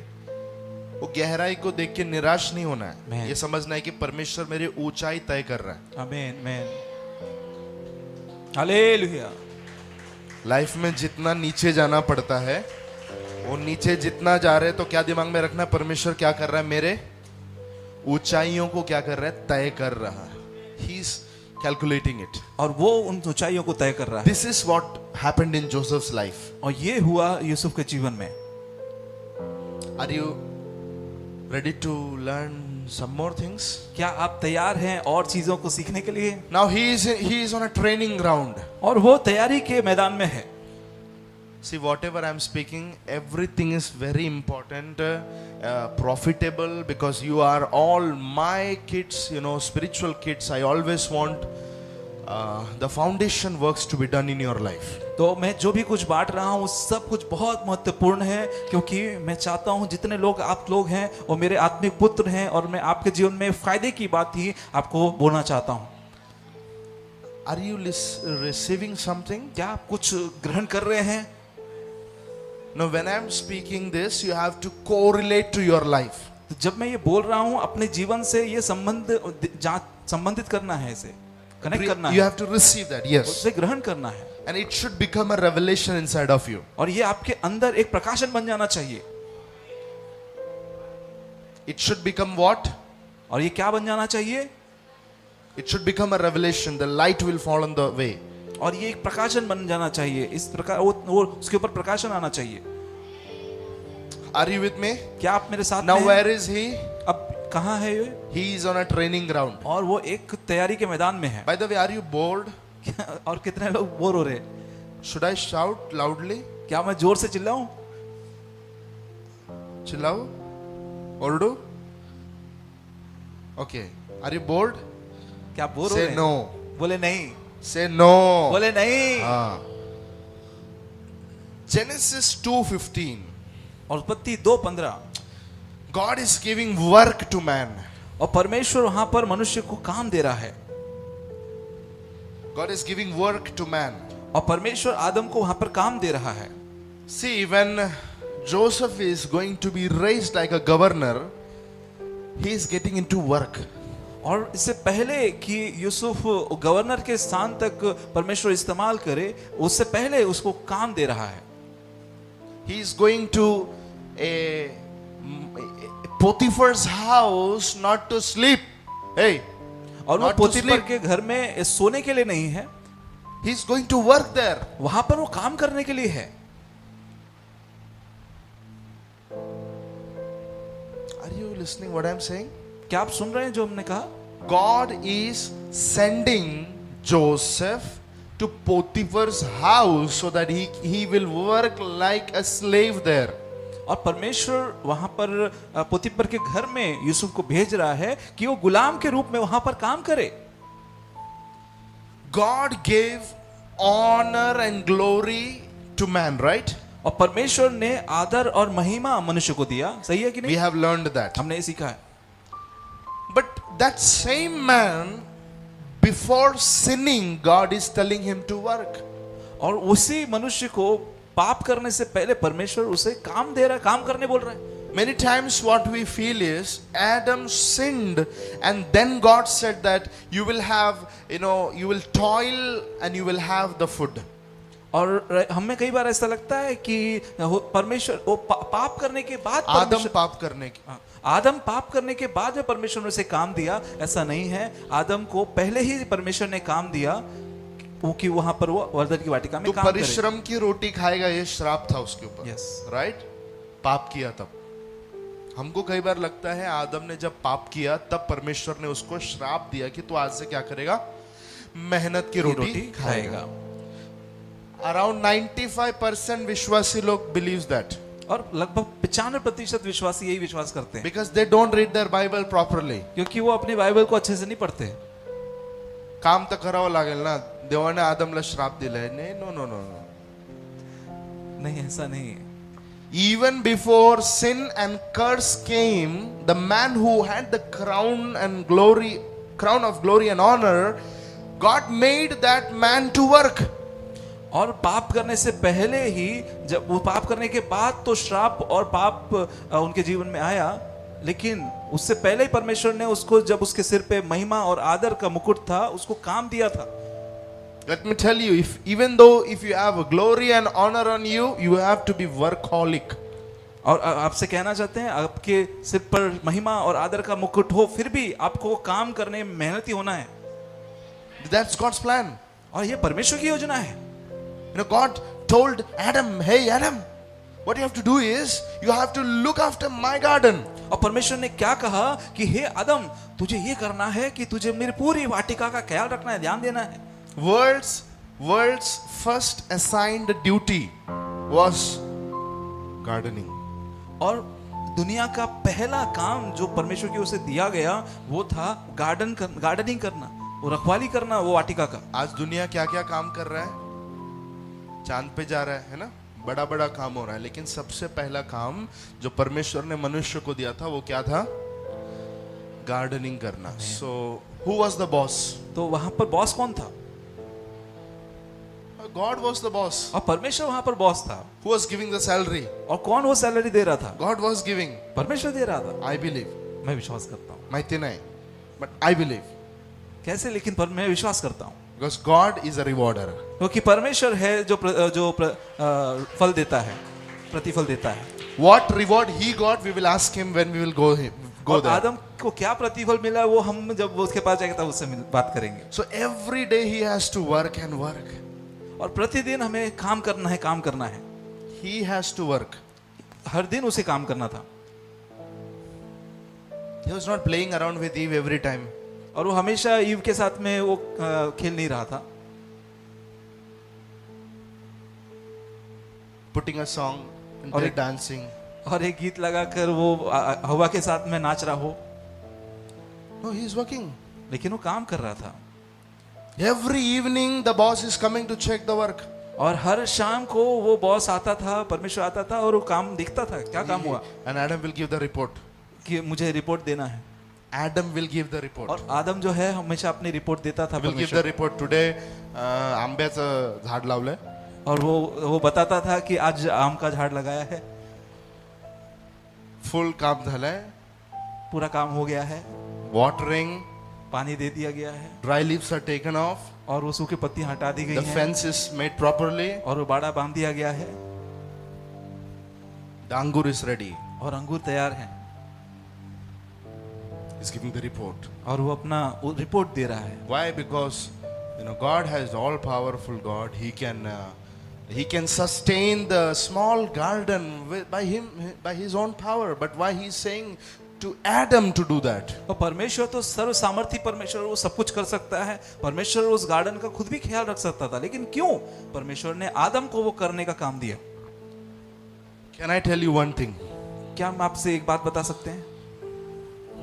वो गहराई को देख के निराश नहीं होना है। Amen. ये समझना है कि परमेश्वर मेरी ऊंचाई तय कर रहा है। आमीन, आमीन, हालेलुया। लाइफ में जितना नीचे जाना पड़ता है, वो नीचे जितना जा रहे, तो क्या दिमाग में रखना, परमेश्वर क्या कर रहा है, मेरे ऊंचाइयों को क्या कर रहा है, तय कर रहा है। He is calculating it. और वो उन ऊंचाइयों को तय कर रहा है। This is what happened in Joseph's life. और ये हुआ यूसुफ के जीवन में। Are you ready to learn some more things? क्या आप तैयार हैं और चीजों को सीखने के लिए? Now he is on a training ground. और वो तैयारी के मैदान में है। See, whatever I'm speaking, everything is very important, profitable, because you are all my kids, spiritual kids. I always want the foundation works to be done in your life. तो मैं जो भी कुछ बांट रहा हूँ सब कुछ बहुत महत्वपूर्ण है, क्योंकि मैं चाहता हूँ जितने लोग आप लोग हैं वो मेरे आत्मिक पुत्र हैं, और मैं आपके जीवन में फायदे की बात ही आपको बोलना चाहता हूँ। Are you receiving something? क्या आप कुछ ग्रहण कर रहे हैं? Now, when I'm speaking this, you have to correlate to your life. तो जब मैं ये बोल रहा हूँ अपने जीवन से ये संबंधित करना है, इसे कनेक्ट करना You है, have to receive that, yes. उसे ग्रहण करना है, And it should become a revelation inside of you. और ये आपके अंदर एक प्रकाशन बन जाना चाहिए। It should become what? और ये क्या बन जाना चाहिए? It should become a revelation. The light will fall on the way. और ये एक प्रकाशन बन जाना चाहिए, इस प्रकार वो उसके ऊपर प्रकाशन आना चाहिए। Are you with me? क्या आप मेरे साथ Now, में हैं? where is he? अब कहाँ है ये? He is on a training ground. और वो एक तैयारी के मैदान में है। By the way, are you bored? और कितने लोग बोर हो रहे हैं? Should I shout loudly? क्या मैं जोर से चिल्लाऊं? Chillao? Ordu? Okay. Are you bored? क्या बोर हो Say रहे हैं? no. बोले नहीं, Say no. बोले नहीं। Ah. Genesis 2:15. और उत्पत्ति 2:15, God is giving work to man. और परमेश्वर वहां पर मनुष्य को काम दे रहा है, God is giving work to man. और परमेश्वर आदम को वहां पर काम दे रहा है। See, when Joseph is going to be raised like a governor, he is getting into work. और इससे पहले कि यूसुफ गवर्नर के स्थान तक परमेश्वर इस्तेमाल करे, उससे पहले उसको काम दे रहा है। He is going to a Potiphar's house not to sleep. Hey, और वो not to पोतीफर sleep. के घर में सोने के लिए नहीं है, He is going to work there. वहां पर वो काम करने के लिए है। Are you listening what I am saying? क्या आप सुन रहे हैं जो हमने कहा? God is sending Joseph to Potiphar's house so that he will work like a slave there. और परमेश्वर वहां पर पोतीफर के घर में यूसुफ को भेज रहा है कि वो गुलाम के रूप में वहां पर काम करे। God gave honor and glory to man, right? और परमेश्वर ने आदर और महिमा मनुष्य को दिया, सही है कि We नहीं? have learned that. हमने ये सीखा है। But that same man, before sinning, God is telling him to work. और उसी मनुष्य को पाप करने से पहले परमेश्वर उसे काम दे रहा है, काम करने बोल रहा है। Many times what we feel is Adam sinned and then God said that you will have, you will toil and you will have the food. और हमें कई बार ऐसा लगता है कि परमेश्वर वो पाप करने के बाद आदम पाप करने की आदम पाप करने के बाद में परमेश्वर ने उसे काम दिया, ऐसा नहीं है। आदम को पहले ही परमेश्वर ने काम दिया कि वहां पर वो वरदान की वाटिका में तो काम करे। परिश्रम की रोटी खाएगा, ये श्राप था उसके ऊपर। Yes. राइट? पाप किया तब। हमको कई बार लगता है आदम ने जब पाप किया तब परमेश्वर ने उसको श्राप दिया कि तू आज से क्या करेगा? मेहनत की रोटी खाएगा। अराउंड 95% विश्वासी लोग believes that. और लगभग 95% विश्वासी यही विश्वास करते हैं, Because they don't read their Bible properly. क्योंकि वो अपनी बाइबल को अच्छे से नहीं पढ़ते। काम तर करावं लागेल ना, देवाने आदमला श्राप दिलाय. नाही, no. नहीं, ऐसा नहीं है। Even before sin and curse came, the man who had the crown of glory and honor, God made that man to work. और पाप करने से पहले ही, जब वो पाप करने के बाद तो श्राप और पाप उनके जीवन में आया, लेकिन उससे पहले ही परमेश्वर ने उसको, जब उसके सिर पे महिमा और आदर का मुकुट था, उसको काम दिया था। Let me tell you, even though if you have glory and honor on you, you have to be workaholic. और आपसे कहना चाहते हैं, आपके सिर पर महिमा और आदर का मुकुट हो, फिर भी आपको काम करने में मेहनती होना है। That's God's plan. और ये परमेश्वर की योजना है। God told Adam, hey Adam, what you have to do is you have to look after my garden. और परमेश्वर ने क्या कहा कि हे आदम, तुझे ये करना है कि तुझे मेरी पूरी वाटिका का ख्याल रखना है, ध्यान देना है। World's first assigned duty was gardening. और दुनिया का पहला काम जो परमेश्वर की ओर से दिया गया वो था गार्डनिंग करना। वो रखवाली करना वो वाटिका का। आज दुनिया क्या क्या काम कर रहा है, चांद पे जा रहा है ना, बड़ा बड़ा काम हो रहा है, लेकिन सबसे पहला काम जो परमेश्वर ने मनुष्य को दिया था वो क्या था? गार्डनिंग करना। So who was the boss? तो वहां पर बॉस कौन था? God was the boss. और परमेश्वर वहां पर बॉस था। Who was giving the salary? और कौन वो सैलरी दे रहा था? God was giving. परमेश्वर दे रहा था। I believe. मैं विश्वास करता हूँ। माहिती नाही, बट आई बिलीव। कैसे? लेकिन पर मैं विश्वास करता हूँ बिकॉज गॉड इज अ रिवॉर्डर। क्योंकि परमेश्वर है जो फल देता है, प्रतिफल देता है। What reward he got, we will ask him when we will go और there. आदम को क्या प्रतिफल मिला वो हम जब उसके पास जाएंगे तब उससे बात करेंगे। So every day he has to work and work. और प्रतिदिन हमें काम करना है, काम करना है। He has to work. हर दिन उसे काम करना था। He was not playing around with Eve every time. और वो हमेशा ईव के साथ में वो खेल नहीं रहा था। Putting a song and और they're एक- dancing. और एक गीत लगाकर वो हवा के साथ में नाच रहा हो, No, he is working. लेकिन वो काम कर रहा था। Every evening the boss is coming to check the work. और हर शाम को वो बॉस आता था, परमेश्वर आता था और वो काम देखता था, क्या काम हुआ, And Adam will give the report. कि मुझे रिपोर्ट देना है। Adam will give the report. और आदम जो है हमेशा अपनी रिपोर्ट देता था He will give परमेश्वर the report today. आंब्याचं झाड लावलंय. और वो बताता था कि आज आम का झाड़ लगाया है, Full काम झालंय. पूरा काम हो गया है, Watering. पानी दे दिया गया है, Dry leaves are taken off. और वो सूखी पत्ती हटा दी The गई है, fence is made properly. और वो बाड़ा बांध दिया गया है, The angur is ready. और अंगूर तैयार है। He's giving the report. और वो अपना रिपोर्ट दे रहा है। Why? Because God has all powerful God. He can sustain the small garden by his own power. But why he's saying to Adam to do that? और परमेश्वर तो सर्व सामर्थी परमेश्वर, वो सब कुछ कर सकता है। परमेश्वर उस गार्डन का खुद भी ख्याल रख सकता था, लेकिन क्यों परमेश्वर ने आदम को वो करने का काम दिया? Can I tell you one thing? क्या हम आपसे एक बात बता सकते हैं?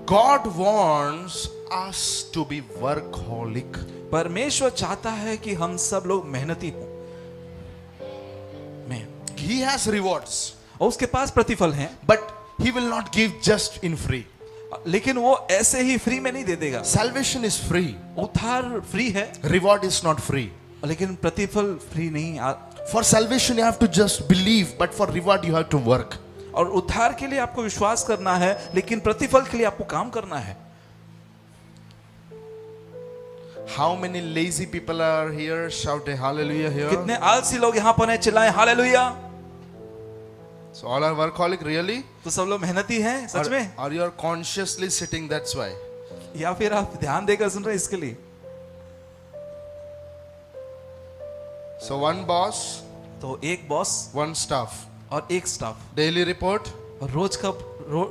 God wants us to be workaholic. परमेश्वर चाहता है कि हम सब लोग मेहनती हों। He has rewards, और उसके पास प्रतिफल हैं, but he will not give just in free. लेकिन वो ऐसे ही फ्री में नहीं दे देगा। Salvation is free. उद्धार फ्री है, Reward is not free. लेकिन प्रतिफल फ्री नहीं। For salvation you have to just believe, but for reward you have to work. और उद्धार के लिए आपको विश्वास करना है, लेकिन प्रतिफल के लिए आपको काम करना है। How many lazy people are here? Shout a hallelujah here. कितने आलसी लोग यहाँ पर हैं, चिल्लाएं hallelujah. So all are workaholic really? तो सब लोग मेहनती हैं सच में, Or you are consciously sitting, that's why. या फिर आप ध्यान देकर सुन रहे हैं इसके लिए? So one boss, तो एक बॉस one staff. और एक स्टाफ, Daily report, और रोज का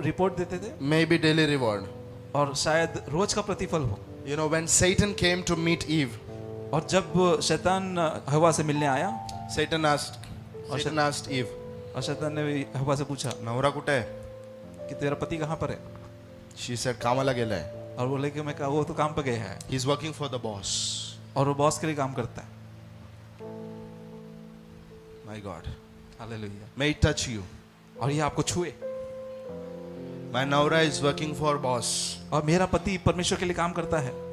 रिपोर्ट देते थे, maybe daily reward. और शायद रोज का प्रतिफल हो। You know, when Satan came to meet Eve, और जब शैतान हवा से मिलने आया, Satan asked Eve, और शैतान ने हवा से पूछा नवरा कुठे आहे? कि तेरा पति कहाँ पर है? She said, कामाला गेलाय. और बोले कि मैं कहा वो तो काम पे गया है, He's working for the boss. और वो बॉस के लिए काम करता है। My God. Hallelujah. May it touch you. और ये आपको छुए। My Navra is working for boss. और मेरा पति परमेश्वर के लिए काम करता है।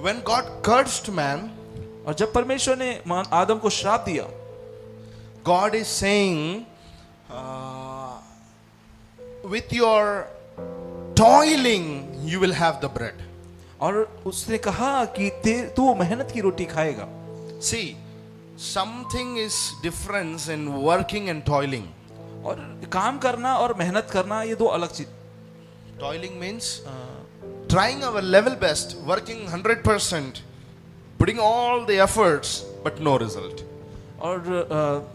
When God cursed man, और जब परमेश्वर ने आदम को श्राप दिया, God is saying, with your toiling, you will have the bread. और उसने कहा कि तू मेहनत की रोटी खाएगा। See, something is difference in working and toiling. और काम करना और मेहनत करना ये दो अलग चीज। Toiling means trying our level best, working 100%, putting all the efforts, but no result. और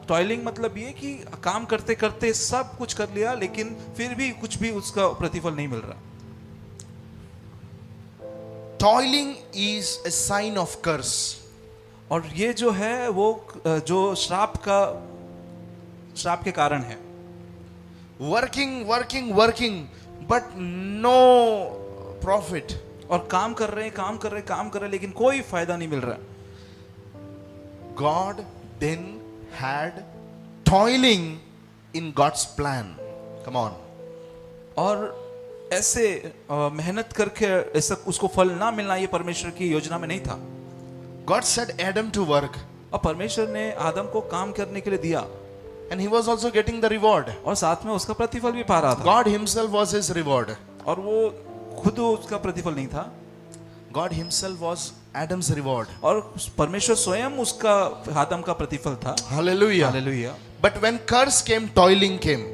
टॉयलिंग मतलब ये कि काम करते करते सब कुछ कर लिया, लेकिन फिर भी कुछ भी उसका प्रतिफल नहीं मिल रहा। Toiling is a sign of curse. और ये जो है वो जो श्राप के कारण है। working, but no profit. और काम कर रहे हैं लेकिन कोई फायदा नहीं मिल रहा। God then had toiling in God's plan. Come on. और ऐसे मेहनत करके ऐसा उसको फल ना मिलना ये परमेश्वर की योजना में नहीं था। God said Adam to work, और परमेश्वर ने आदम को काम करने के लिए दिया and he was also getting the reward. और साथ में उसका प्रतिफल भी पा रहा था। God himself was his reward. और वो खुद उसका प्रतिफल नहीं था, God himself was Adam's reward. और परमेश्वर स्वयं उसका आदम का प्रतिफल था। Hallelujah. Hallelujah. But when curse came, toiling came.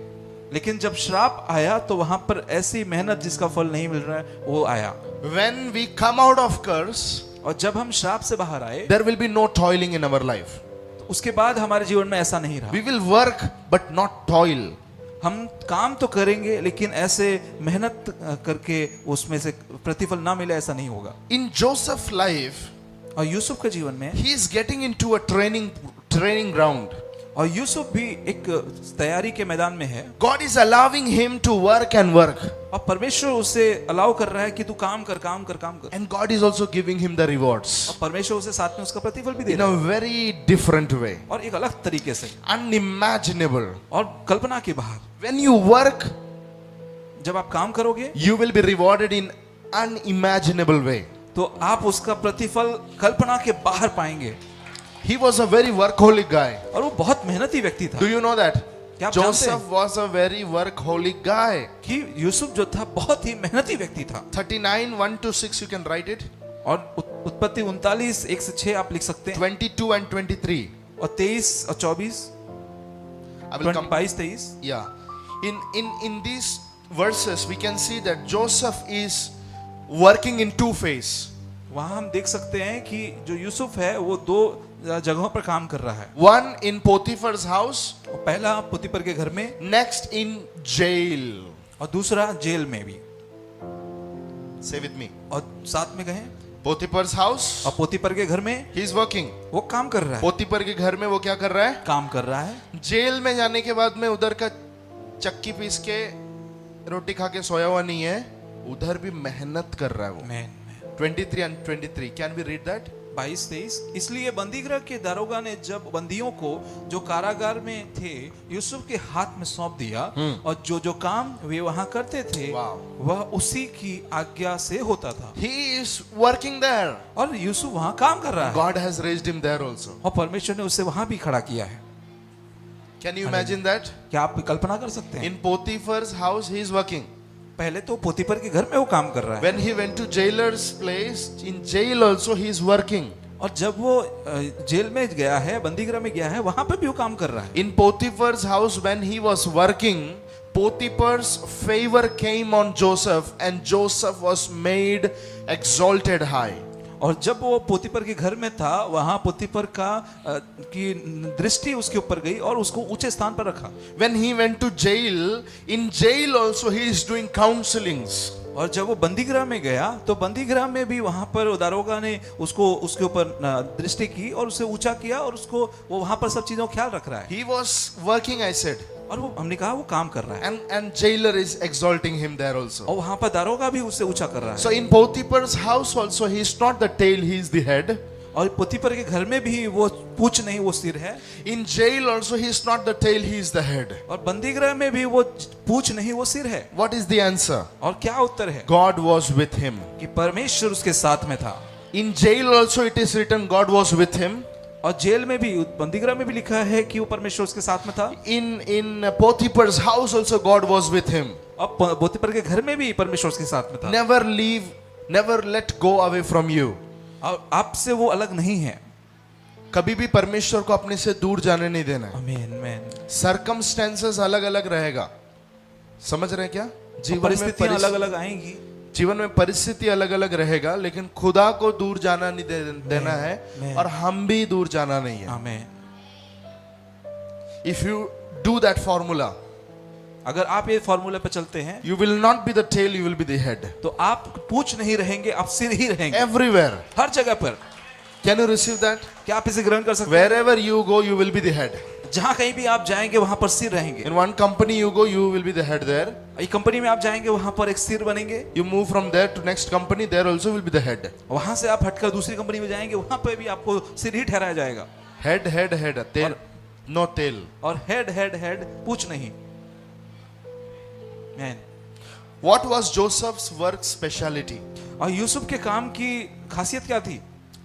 लेकिन जब श्राप आया तो वहां पर ऐसी मेहनत जिसका फल नहीं मिल रहा है वो आया। When we come out of curse, और जब हम श्राप से बाहर आए there will be no toiling in our life. तो उसके बाद हमारे जीवन में ऐसा नहीं रहा। We will work but not toil. हम काम तो करेंगे लेकिन ऐसे मेहनत करके उसमें से प्रतिफल ना मिले ऐसा नहीं होगा। In Joseph's life, और यूसुफ के जीवन में, he is getting into a training ground. और यूसुफ भी एक तैयारी के मैदान में है। God is allowing him to work and work. और परमेश्वर उसे अलाउ कर रहा है कि तू काम कर। And God is also giving him the rewards. और परमेश्वर उसे साथ में उसका प्रतिफल भी दे In रहा a है very different way. और एक अलग तरीके से Unimaginable. और कल्पना के बाहर। When you work, जब आप काम करोगे you will be rewarded in unimaginable way. तो आप उसका प्रतिफल कल्पना के बाहर पाएंगे। He was a very workaholic guy. और वो बहुत मेहनती व्यक्ति था। Do you know that? क्या आप जानते Joseph हैं was a very workaholic guy. कि यूसुफ जो था बहुत ही मेहनती व्यक्ति था। 39:1-6 you can write it. और उत्पत्ति 39:1-6 आप लिख सकते हैं। 22 and 23. और 23 और 24, I will come. 22-23। Yeah. In these verses we can see that Joseph is working in two phases. वहां हम देख सकते हैं कि जो यूसुफ है वो दो जगहों पर काम कर रहा है। One in Potiphar's house. पहला पोतीपर के घर में, Next in jail. और दूसरा जेल में भी। Say with me. और साथ में कहें Potiphar's house. और पोतीपर के घर में He is working. वो काम कर रहा है। पोतीपर के घर में वो क्या कर रहा है? काम कर रहा है। जेल में जाने के बाद में उधर का चक्की पीस के रोटी खा के सोया हुआ नहीं है, उधर भी मेहनत कर रहा है वो। 23 and 23. Can we read that? 22-23। इसलिए बंदीगृह के दारोगा ने जब बंदियों को जो कारागार में थे यूसुफ के हाथ में सौंप दिया, और जो जो काम वे वहां करते थे वह उसी की आज्ञा से होता था। He is working there. और यूसुफ वहां काम कर रहा है। God has raised him there also. और परमेश्वर ने उसे वहां भी खड़ा किया है। Can you imagine that? क्या आप कल्पना कर सकते हैं? In Potiphar's house he is working. पहले तो पोतीपर के घर में वो काम कर रहा है। When he went to jailer's place, in jail also he is working. और जब वो जेल में गया है, बंदीगृह में गया है, वहां पे भी वो काम कर रहा है। In Potiphar's house when he was working, Potiphar's favor came on Joseph and Joseph was made exalted high. और जब वो पोतीपर के घर में था, वहां पोतीपर का की दृष्टि उसके ऊपर गई और उसको ऊंचे स्थान पर रखा। When he went to jail, in jail also he is doing counselings. और जब वो बंदीगृह में गया तो बंदीगृह में भी वहां पर दारोगा ने उसको उसके ऊपर दृष्टि की और उसे ऊंचा किया, और उसको वो वहां पर सब चीजों का ख्याल रख रहा है। He was working, I said. और वो हमने कहा वो काम कर रहा है। And jailer is exalting him there also. और वहां पर दारोगा भी उसे ऊंचा कर रहा है। So in Potiphar's house also he is not the tail, he is the head. और पोतीपर के घर में भी वो पूंछ नहीं, वो सिर है। In jail also he is not the tail, he is the head. और बंदीगृह में भी वो पूंछ नहीं, वो सिर है। What is the answer? और क्या उत्तर है? God was with him. कि परमेश्वर उसके साथ में था। In jail also it is written God was with him. और जेल में भी, बंदीगृह में भी लिखा है कि वो परमेश्वर उसके साथ में था। In Potiphar's house also God was with him. अब पोतीपर के घर में भी परमेश्वर उसके साथ में था। Never leave, never let go away from you. और आपसे वो अलग नहीं है। कभी भी परमेश्वर को अपने से दूर जाने नहीं देना है। आमीन, आमीन। सर्कमस्टेंसेस अलग अलग रहेगा, समझ रहे हैं क्या? परिस्थितियां अलग अलग आएंगी, जीवन में परिस्थिति अलग अलग रहेगा, लेकिन खुदा को दूर जाना नहीं देना है, और हम भी दूर जाना नहीं है। आमीन। If you do that formula, अगर आप ये फॉर्मूले पे चलते हैं, you will not be the tail, you will be the head. तो आप पूंछ नहीं रहेंगे, आप सिर ही रहेंगे। Everywhere. हर जगह पर। Can you receive that? क्या आप इसे ग्रहण कर सकते हैं? Wherever you go, you will be the head. जहां कहीं भी आप जाएंगे वहां पर सिर रहेंगे। In one company you go, you will be the head there. एक कंपनी में आप जाएंगे वहां पर एक सिर बनेंगे। You move from there to next company, there also will be the head. वहां से आप हटकर दूसरी कंपनी में जाएंगे, वहां पर भी आपको सिर ही ठहराया जाएगा। Head, head, head. Tail, no tail. और हेड हेड हेड पूछ नहीं। Man. What was Joseph's work speciality? और यूसुफ के काम की खासियत क्या थी?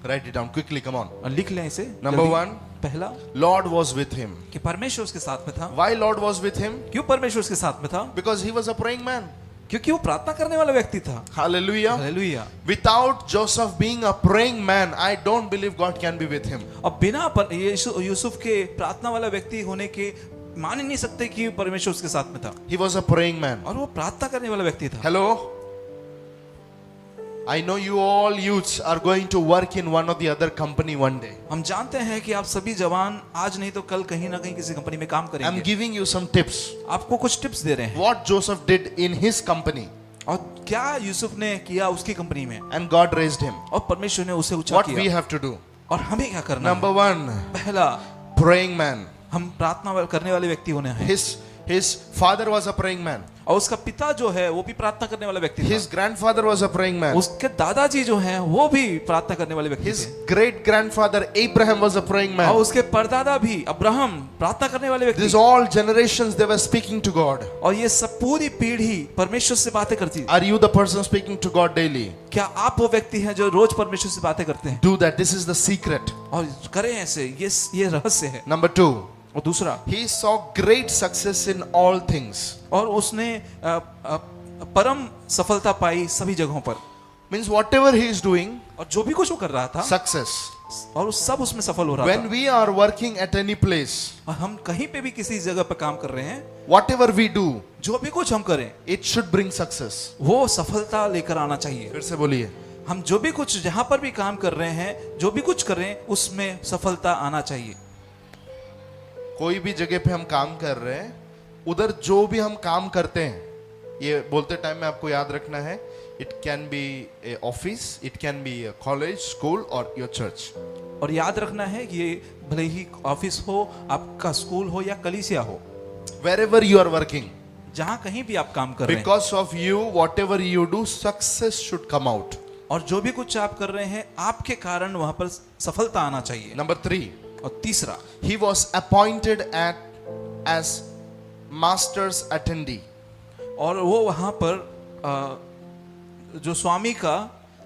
Write it down quickly, come on. और लिख लें इसे। Number जल्दी। 1, पहला Lord was with him. कि परमेश्वर उसके साथ में था। Why Lord was with him? क्यों परमेश्वर उसके साथ में था? Because he was a praying man. क्योंकि वो प्रार्थना करने वाला व्यक्ति था। Hallelujah. Hallelujah. Without Joseph being a praying man, I don't believe God can be with him. और बिना पर यूसुफ के प्रार्थना वाला व्यक्ति होने के मान ही नहीं सकते कि परमेश्वर उसके साथ में था। He was a praying man. और वो प्रार्थना करने वाला व्यक्ति था। Hello? I know you all youths are going to work in one or the other company one day. हम जानते हैं कि आप सभी जवान आज नहीं तो कल कहीं ना कहीं किसी कंपनी में काम I'm करेंगे। giving you some tips. आपको कुछ टिप्स दे रहे हैं। What Joseph did in his company, और क्या यूसुफ ने किया उसकी कंपनी में, and God raised him. और परमेश्वर ने उसे ऊंचा What we किया। have to do? और हमें क्या करना है? Number 1, पहला, praying man. हम प्रार्थना करने वाले व्यक्ति होने हैं। His father was a praying man. और उसका पिता जो है वो भी प्रार्थना करने वाला व्यक्ति His था। grandfather was a praying man. उसके दादाजी जो हैं वो भी प्रार्थना करने वाले व्यक्ति His थे। great grandfather Abraham was a praying और man. उसके परदादा भी अब्राहम प्रार्थना करने वाले व्यक्ति। These all generations they were speaking to God. और ये सब पूरी पीढ़ी परमेश्वर से बातें करती। Are you the person speaking to God daily? क्या आप वो व्यक्ति हैं जो रोज परमेश्वर से बातें करते हैं? Do that. This is the secret. और करें ऐसे, ये रहस्य है। Number 2, और दूसरा, he saw great success in all things. और उसने परम सफलता पाई सभी जगहों पर। Means whatever he is doing, और जो भी कुछ वो कर रहा था success. और वो सब उसमें सफल हो रहा When था। we are working at any place, और हम कहीं पे भी किसी जगह पर काम कर रहे हैं, whatever we do, जो भी कुछ हम करें it should bring success. वो सफलता लेकर आना चाहिए। फिर से बोलिए। हम जो भी कुछ जहां पर भी काम कर रहे हैं, जो भी कुछ करें उसमें सफलता आना चाहिए। कोई भी जगह पे हम काम कर रहे हैं, उधर जो भी हम काम करते हैं, ये बोलते टाइम में आपको याद रखना है, it can be A office, it can be A college, school और योर चर्च। और याद रखना है कि ये भले ही ऑफिस हो, आपका स्कूल हो या कलीसिया हो, Wherever you are working, जहां कहीं भी आप काम कर रहे हैं, because of you, whatever you do, success should come out. और जो भी कुछ आप कर रहे हैं आपके कारण वहां पर सफलता आना चाहिए। Number 3, और तीसरा, he was appointed as master's attendee. और वो वहां पर जो स्वामी का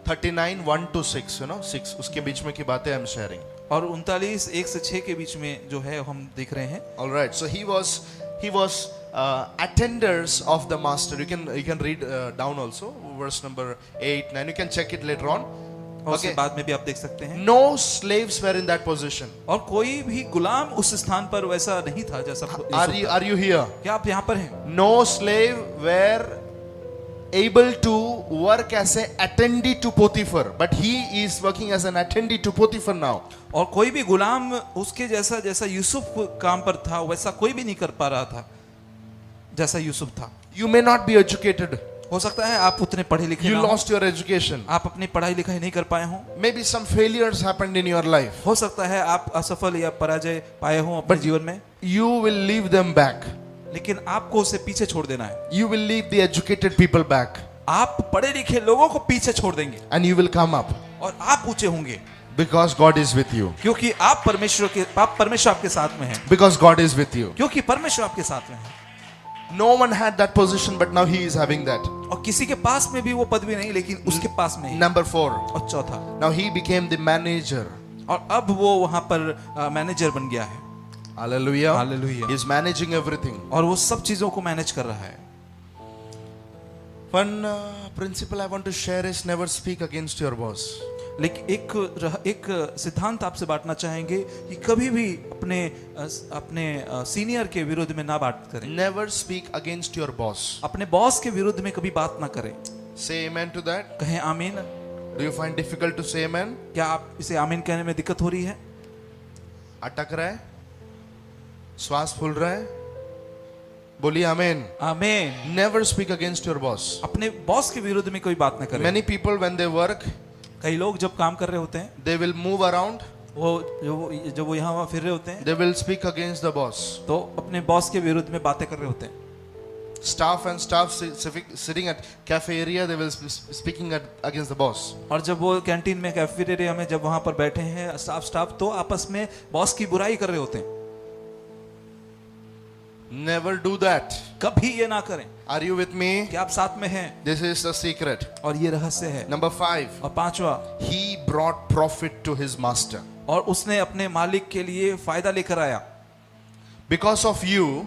39, 1 to 6, you know, 6 उसके बीच में की बातें I'm sharing. और 39, 1 से 6 के बीच में जो है हम देख रहे हैं। All right, so he was attenders of the master. You can read down also verse number 8, 9. You can check it later on. और उसके Okay. बाद में भी आप देख सकते हैं। No slaves were in that position. और कोई भी गुलाम उस स्थान पर वैसा नहीं था जैसा यूसुफ था। Are you here? क्या आप यहाँ पर हैं? No slave were able to work as a attendee to Potiphar, but he is working as an attendee to Potiphar now. और कोई भी गुलाम उसके जैसा यूसुफ काम पर था वैसा कोई भी नहीं कर पा रहा था जैसा यूसुफ था। You may not be educated. हो सकता है आप उतने पढ़े लिखे You ना हो, lost your education. आप अपनी पढ़ाई लिखाई नहीं कर पाए हों। Maybe some failures happened in your life. हो सकता है आप असफल या पराजय पाए हों अपने जीवन में, You will leave them back. लेकिन आपको उसे पीछे छोड़ देना है। You will leave the educated people back. आप पढ़े लिखे लोगों को पीछे छोड़ देंगे And you will come up. और आप ऊंचे होंगे, Because God is with you. क्योंकि परमेश्वर आपके साथ में है, Because God is with you. क्योंकि परमेश्वर आपके साथ में है। No one had that position, but now he is having that. और किसी के पास में भी वो पदवी नहीं, लेकिन उसके पास में ही। Number 4. और चौथा, Now he became the manager. और अब वो वहां पर मैनेजर बन गया है। Hallelujah. Hallelujah. He is managing everything. और वो सब चीजों को मैनेज कर रहा है। One principle I want to share is never speak against your boss. लेकिन एक सिद्धांत आपसे बांटना चाहेंगे कि कभी भी अपने सीनियर के विरुद्ध में ना बात करें। Never speak against your boss. अपने बॉस के विरुद्ध में कभी बात ना करें। Say amen to that. कहें आमीन। Do you find difficult to say amen? क्या आप इसे आमीन कहने में दिक्कत हो रही है? अटक रहा है, श्वास फूल रहा है, बोलिए आमेन. आमीन। Never speak against your boss. अपने बॉस के विरुद्ध में कोई बात ना करें। Many people when they work, कई लोग जब काम कर रहे होते हैं they will move around. जब वो यहाँ वहाँ फिर रहे होते हैं they will speak against the boss. तो अपने बॉस के विरुद्ध में बातें कर रहे होते हैं। Staff sitting at cafe area, they will speaking against the boss. और जब वो कैंटीन में कैफेटेरिया में जब वहां पर बैठे हैं स्टाफ तो आपस में बॉस की बुराई कर रहे होते हैं। Never do that. कभी ये ना करें। Are you with me? क्या आप साथ में हैं? This is the secret. और ये रहस्य है। Number 5. और पांचवा, He brought profit to his master. और उसने अपने मालिक के लिए फायदा लेकर आया। Because of you,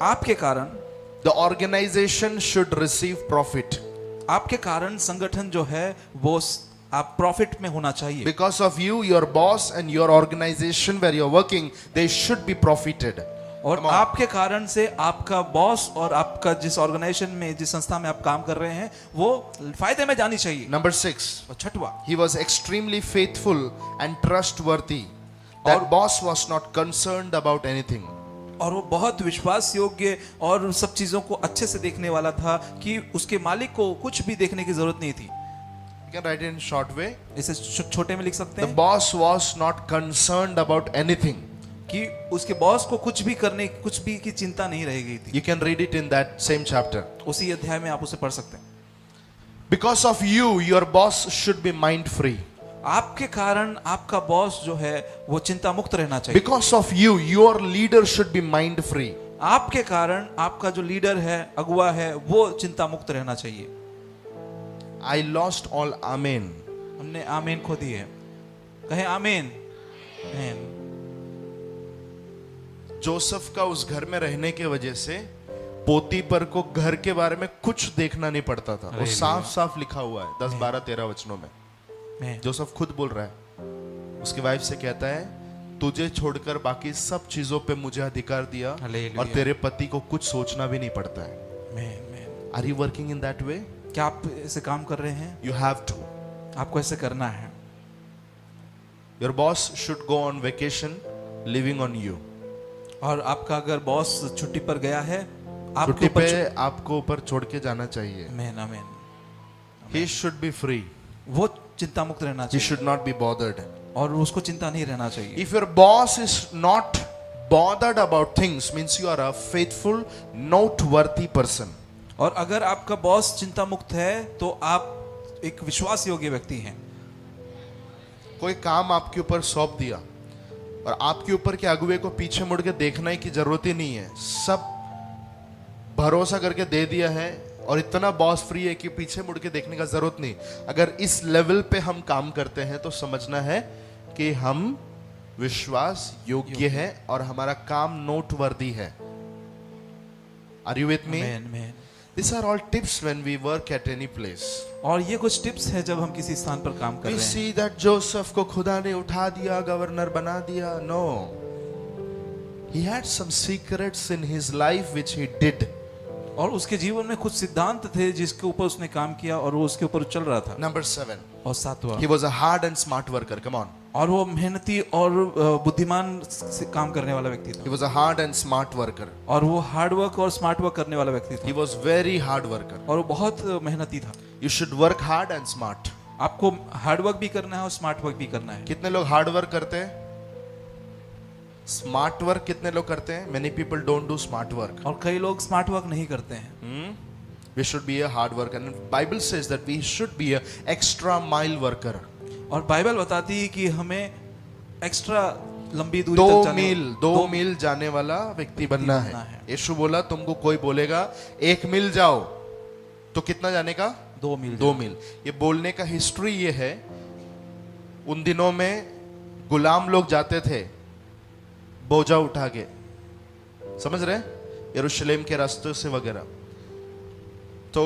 आपके कारण, the organization should receive profit. आपके कारण संगठन जो है वो आप प्रॉफिट में होना चाहिए। Because of you, your boss and your organization where you're working, they should be profited. और Come on. आपके कारण से आपका बॉस और आपका जिस ऑर्गेनाइजेशन में जिस संस्था में आप काम कर रहे हैं वो फायदे में जानी चाहिए। Number 6. और छठवा, He was extremely faithful and trustworthy. That boss was not concerned about anything. और वो बहुत विश्वास योग्य और सब चीजों को अच्छे से देखने वाला था कि उसके मालिक को कुछ भी देखने की जरूरत नहीं थी। You can write it in short way. इसे छोटे में लिख सकते The हैं boss was not concerned about anything. कि उसके बॉस को कुछ भी की चिंता नहीं रह गई थी। You can read it in that same chapter. उसी अध्याय में आप उसे पढ़ सकते हैं। Because of you, your boss should be mind free. आपके कारण आपका बॉस जो है वो चिंता मुक्त रहना चाहिए। Because of you, your leader should be mind free. आपके कारण आपका जो लीडर है, अगुवा है, वो चिंता मुक्त रहना चाहिए। I lost all amen. हमने आमीन खो दी है। कहे आमीन। आमीन। जोसेफ का उस घर में रहने के वजह से पोतीपर को घर के बारे में कुछ देखना नहीं पड़ता था। वो साफ साफ लिखा हुआ है 10, 12, 13 वचनों में। आमीन। जोसेफ खुद बोल रहा है, उसकी वाइफ से कहता है, तुझे छोड़कर बाकी सब चीजों पे मुझे अधिकार दिया हालेलुया। और तेरे पति को कुछ सोचना भी नहीं पड़ता है। आमीन, आमीन। Are you working in that way? क्या आप ऐसे काम कर रहे हैं? You have to. आपको ऐसे करना है। Your boss should go on vacation living on you. और आपका अगर बॉस छुट्टी पर गया है, आपके छुट्टी ऊपर पे आपको ऊपर छोड़ के जाना चाहिए। आमीन, आमीन। He should be free. वो चिंता मुक्त रहना ही चाहिए शुड नॉट बी बॉदर्ड। और उसको चिंता नहीं रहना चाहिए। If your boss is not bothered about things, means you are a faithful, noteworthy person. और अगर आपका बॉस चिंता मुक्त है तो आप एक विश्वास योग्य व्यक्ति हैं। कोई काम आपके ऊपर सौंप दिया और आपके ऊपर के अगुवे को पीछे मुड़ के देखने की जरूरत ही नहीं है, सब भरोसा करके दे दिया है और इतना बॉस फ्री है कि पीछे मुड़ के देखने का जरूरत नहीं। अगर इस लेवल पे हम काम करते हैं तो समझना है कि हम विश्वास योग्य है और हमारा काम नोटवर्दी है। Are you with me? आमीन, आमीन। These are all tips when we work at any place. और ये कुछ टिप्स है जब हम किसी स्थान पर काम कर We रहे हैं। see that Joseph को खुदा ने उठा दिया, गवर्नर बना दिया। No. He had some secrets in his life which he did. और उसके जीवन में कुछ सिद्धांत थे जिसके ऊपर उसने काम किया और वो उसके ऊपर चल रहा था। Number 7. और सातवां, He was a hard and smart worker. Come on. और वो मेहनती और बुद्धिमान से काम करने वाला व्यक्ति था। He was a hard and smart worker. और वो हार्ड वर्क और स्मार्ट वर्क करने वाला व्यक्ति He था। was very hard worker. और वो बहुत मेहनती था। You should work hard and smart. आपको हार्ड वर्क भी करना है और स्मार्ट वर्क भी करना है। कितने लोग हार्ड वर्क करते हैं? स्मार्ट वर्क कितने लोग करते हैं? Many people don't do smart work. और कई लोग स्मार्ट वर्क नहीं करते हैं। We should be a hard worker. And Bible says that we should be a extra mile worker. और बाइबल बताती है कि हमें एक्स्ट्रा लंबी दूरी तक जाने 2 मील जाने वाला व्यक्ति बनना बनना है। है। यीशु बोला, तुमको कोई बोलेगा 1 मील जाओ, तो कितना जाने का? 2 मील। 2 मील। ये बोलने का हिस्ट्री ये है, उन दिनों में गुलाम लोग जाते थे बोझा उठा के, समझ रहे, यरूशलेम के रास्तों से वगैरह। तो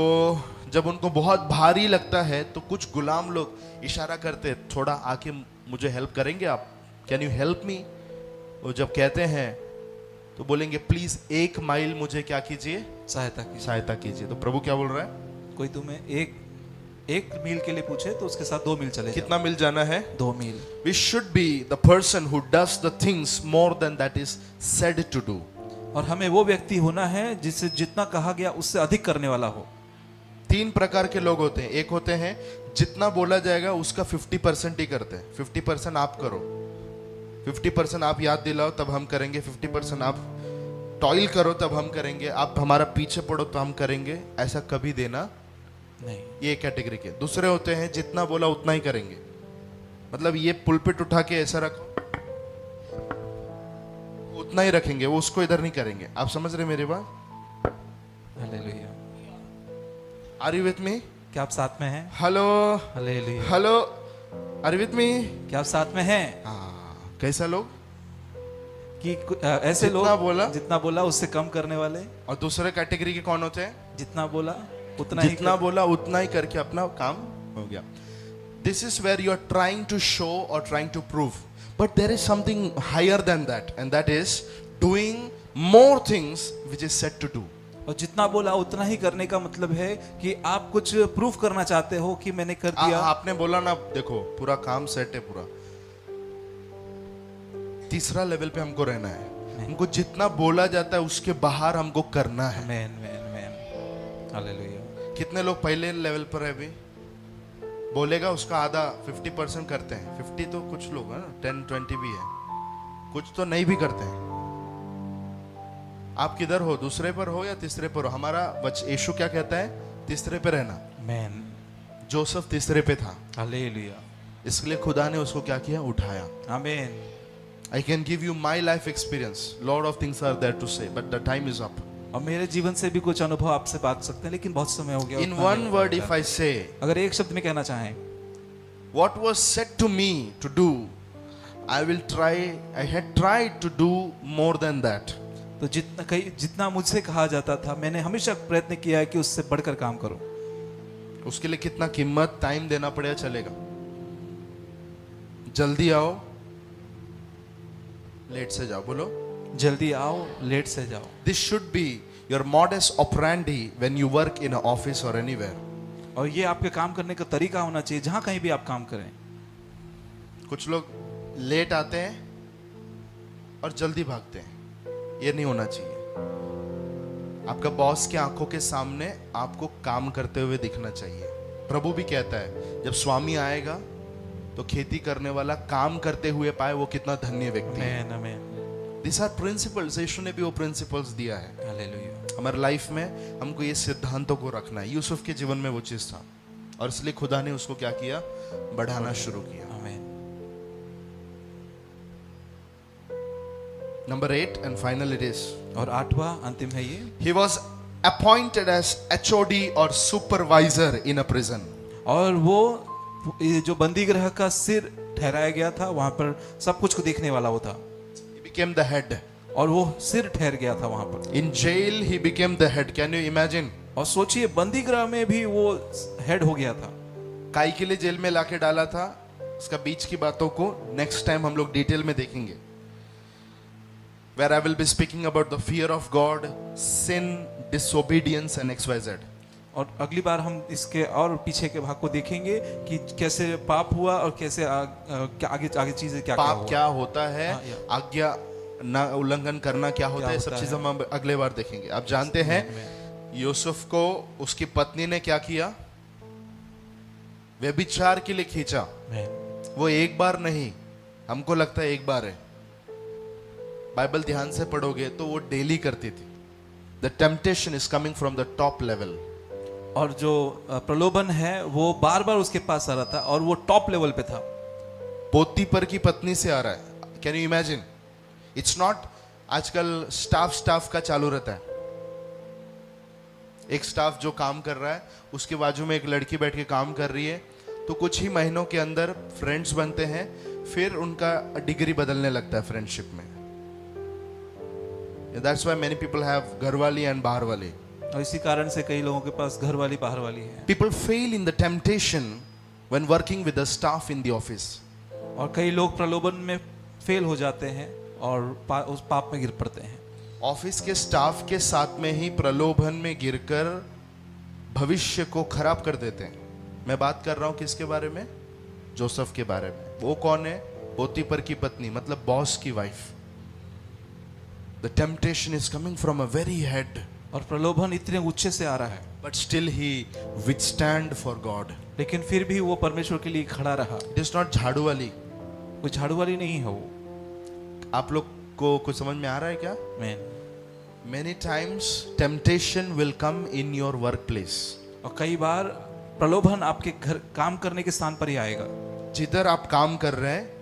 जब उनको बहुत भारी लगता है तो कुछ गुलाम लोग इशारा करते, थोड़ा आके मुझे हेल्प करेंगे आप? Can you help me? वो जब कहते हैं तो बोलेंगे प्लीज 1 माइल मुझे क्या कीजिए? सहायता कीजिए। तो प्रभु क्या बोल रहा है? कोई तुम्हें एक मील के लिए पूछे तो उसके साथ 2 मील चले जाओ। कितना मील जाना है? 2 मील। We should be the person who does the things more than that is said to do. और हमें वो व्यक्ति होना है जिससे जितना कहा गया उससे अधिक करने वाला हो। तीन प्रकार के लोग होते हैं। एक होते हैं जितना बोला जाएगा उसका 50% ही करते हैं। 50% आप करो, 50% आप याद दिलाओ तब हम करेंगे, 50% आप टॉयल करो तब हम करेंगे, आप हमारा पीछे पड़ो तो हम करेंगे, ऐसा कभी देना नहीं। ये कैटेगरी के। दूसरे होते हैं जितना बोला उतना ही करेंगे, मतलब ये पुलपिट उठा के ऐसा रखो, उतना ही रखेंगे, वो उसको इधर नहीं करेंगे। आप समझ रहे मेरी बात? Hallelujah. Are you with me? क्या आप साथ में हैं? Hello hallelujah. Hello, are you with me? क्या आप साथ में हैं? हाँ, कैसा लोग? कि ऐसे जितना लोग बोला जितना बोला उससे कम करने वाले, और दूसरे कैटेगरी के कौन होते हैं? जितना बोला उतना ही जितना बोला उतना ही करके अपना काम हो गया। This is where you are trying to show or trying to prove, but there is something higher than that, and that is doing more things which is set to do. और जितना बोला उतना ही करने का मतलब है कि आप कुछ प्रूफ करना चाहते हो कि मैंने कर दिया। आपने बोला ना, देखो पूरा काम सेट है, पूरा तीसरा लेवल पे हमको रहना है। हमको जितना बोला जाता है उसके बाहर हमको करना है। आमीन आमीन आमीन। हालेलुया। कितने लोग पहले लेवल पर है? अभी बोलेगा उसका आधा 50% करते हैं। 50 तो कुछ लोग है ना, 10-20 भी है, कुछ तो नहीं भी करते हैं। आप किधर हो? दूसरे पर हो या तीसरे पर हो? हमारा यीशु क्या कहता है? तीसरे पे रहना। आमीन। जोसेफ तीसरे पे था, हालेलुया। इसलिए खुदा ने उसको क्या किया? उठाया। आमीन। I can give you my life experience. Lot of things are there to say, but the time is up. और मेरे जीवन से भी कुछ अनुभव आपसे बात सकते हैं, लेकिन बहुत समय हो गया। In उतना one नहीं word, होगा। if I say, अगर एक शब्द में कहना चाहें, what was said to me to do, I will try. I had tried to do more than that. तो जितना मुझसे कहा जाता था, मैंने हमेशा प्रयत्न किया है कि उससे बढ़कर काम करूं। उसके लिए कितना कीमत, टाइम देना पड़ेगा, चलेगा। जल्दी आओ, लेट से जाओ। बोलो, जल्दी आओ, लेट से जाओ। this should be your modus operandi when you work in an office or anywhere. और ये आपके काम करने का तरीका होना चाहिए जहां कहीं भी आप काम करें। कुछ लोग लेट आते हैं और जल्दी भागते हैं, ये नहीं होना चाहिए। आपका बॉस के आंखों के सामने आपको काम करते हुए दिखना चाहिए। प्रभु भी कहता है जब स्वामी आएगा तो खेती करने वाला काम करते हुए पाए, वो कितना धन्य व्यक्ति है। आमीन आमीन। This are principles. यीशु ने भी वो प्रिंसिपल्स दिया है। हालेलुया। हमारे लाइफ में हमको ये सिद्धांतों को रखना है। यूसुफ के जीवन में वो चीज था, और इसलिए खुदा ने उसको क्या किया? बढ़ाना शुरू किया। आमीन। Number 8 and final it is, और 8वां अंतिम है ये, he was appointed as HOD और supervisor in a prison. और वो ये जो बंदी गृह का सिर ठहराया गया था, वहां पर सब कुछ को देखने वाला वो था। He became the head. और वो सिर ठहर गया था वहां पर। In jail he became the head. Can you imagine? और सोचिए, बंदी गृह में भी वो हेड हो गया था। काई के लिए जेल में लाके डाला था, इसका बीच की बातों को नेक्स्ट टाइम हम लोग डिटेल में देखेंगे, where I will be speaking about the fear of God, sin, disobedience and XYZ. और अगली बार हम इसके और पीछे के भाग को देखेंगे कि कैसे पाप हुआ और कैसे आगे चीजें क्या पाप हुआ। क्या होता है, हाँ, या। आज्ञा ना उल्लंघन करना क्या होता क्या है, सब होता चीजें है। हम अगले बार देखेंगे। आप जानते हैं यूसुफ को उसकी पत्नी ने क्या किया? व्यभिचार के लिए खींचा। आमीन। वो एक बार नहीं, हमको लगता है एक बार है। बाइबल ध्यान से पढ़ोगे तो वो डेली करती थी। The temptation is coming from the top level. और जो प्रलोभन है वो बार बार उसके पास आ रहा था, और वो टॉप लेवल पे था। पोतीपर की पत्नी से आ रहा है। Can you imagine? It's not, आजकल स्टाफ का चालू रहता है। एक स्टाफ जो काम कर रहा है, उसके बाजू में एक लड़की बैठ के काम कर रही है, तो कुछ ही महीनों के अंदर फ्रेंड्स बनते हैं, फिर उनका डिग्री बदलने लगता है फ्रेंडशिप में। That's why many people have घरवाली एंड बाहर वाली। और इसी कारण से कई लोगों के पास घर वाली बाहर वाली है। People fail in the temptation when working with the staff in the office. और कई लोग प्रलोभन में फेल हो जाते हैं और उस पाप में गिर पड़ते हैं। ऑफिस के स्टाफ के साथ में ही प्रलोभन में गिरकर भविष्य को खराब कर देते हैं। मैं बात कर रहा हूं किसके बारे में? जोसेफ के बारे में। वो कौन है? पोतीपर की पत्नी, मतलब बॉस की wife. The temptation is coming from a very head. और प्रलोभन इतने ऊंचे से आ रहा है। but still he withstand for God. लेकिन फिर भी वो परमेश्वर के लिए खड़ा रहा। It is not झाड़ू वाली। कोई झाड़ू वाली नहीं है वो। आप लोग को कुछ समझ में आ रहा है क्या? आमीन। Many times temptation will come in your workplace. और कई बार प्रलोभन आपके घर काम करने के स्थान पर ही आएगा। जिधर आप काम कर रहे हैं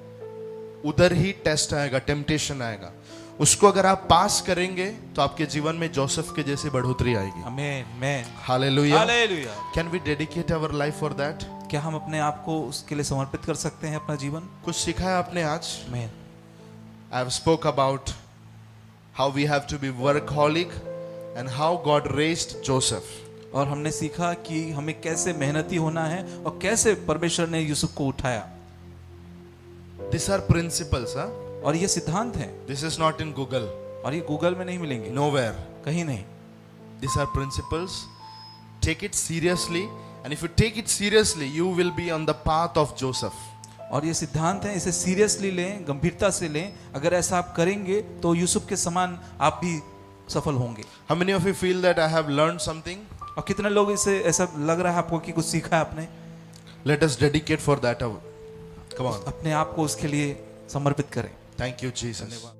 उधर ही टेस्ट आएगा, टेम्पटेशन आएगा। उसको अगर आप पास करेंगे तो आपके जीवन में जोसेफ के जैसी बढ़ोतरी आएगी। आमीन, आमीन, hallelujah. Hallelujah. Can we dedicate our life for that? क्या हम अपने आप को उसके लिए समर्पित कर सकते हैं अपना जीवन? कुछ सीखा है आपने आज? आमीन। I have spoke about how we have to be workaholic and how God raised Joseph. और हमने सीखा कि हमें कैसे मेहनती होना है और कैसे परमेश्वर ने यूसुफ को उठाया। These are principles, huh? और ये सिद्धांत हैं This is not in Google, और ये गूगल में नहीं मिलेंगे, nowhere. कहीं नहीं। These are principles. Take it seriously, and if you take it seriously, you will be on the path of Joseph. और ये सिद्धांत हैं, इसे सीरियसली लें, गंभीरता से लें। अगर ऐसा आप करेंगे तो यूसुफ के समान आप भी सफल होंगे। How many of you feel that I have learned something? और कितने लोग इसे ऐसा लग रहा है आपको कि कुछ सीखा है आपने? Let us dedicate for that. Come on. अपने आप को उसके लिए समर्पित करें। Thank you, Jesus.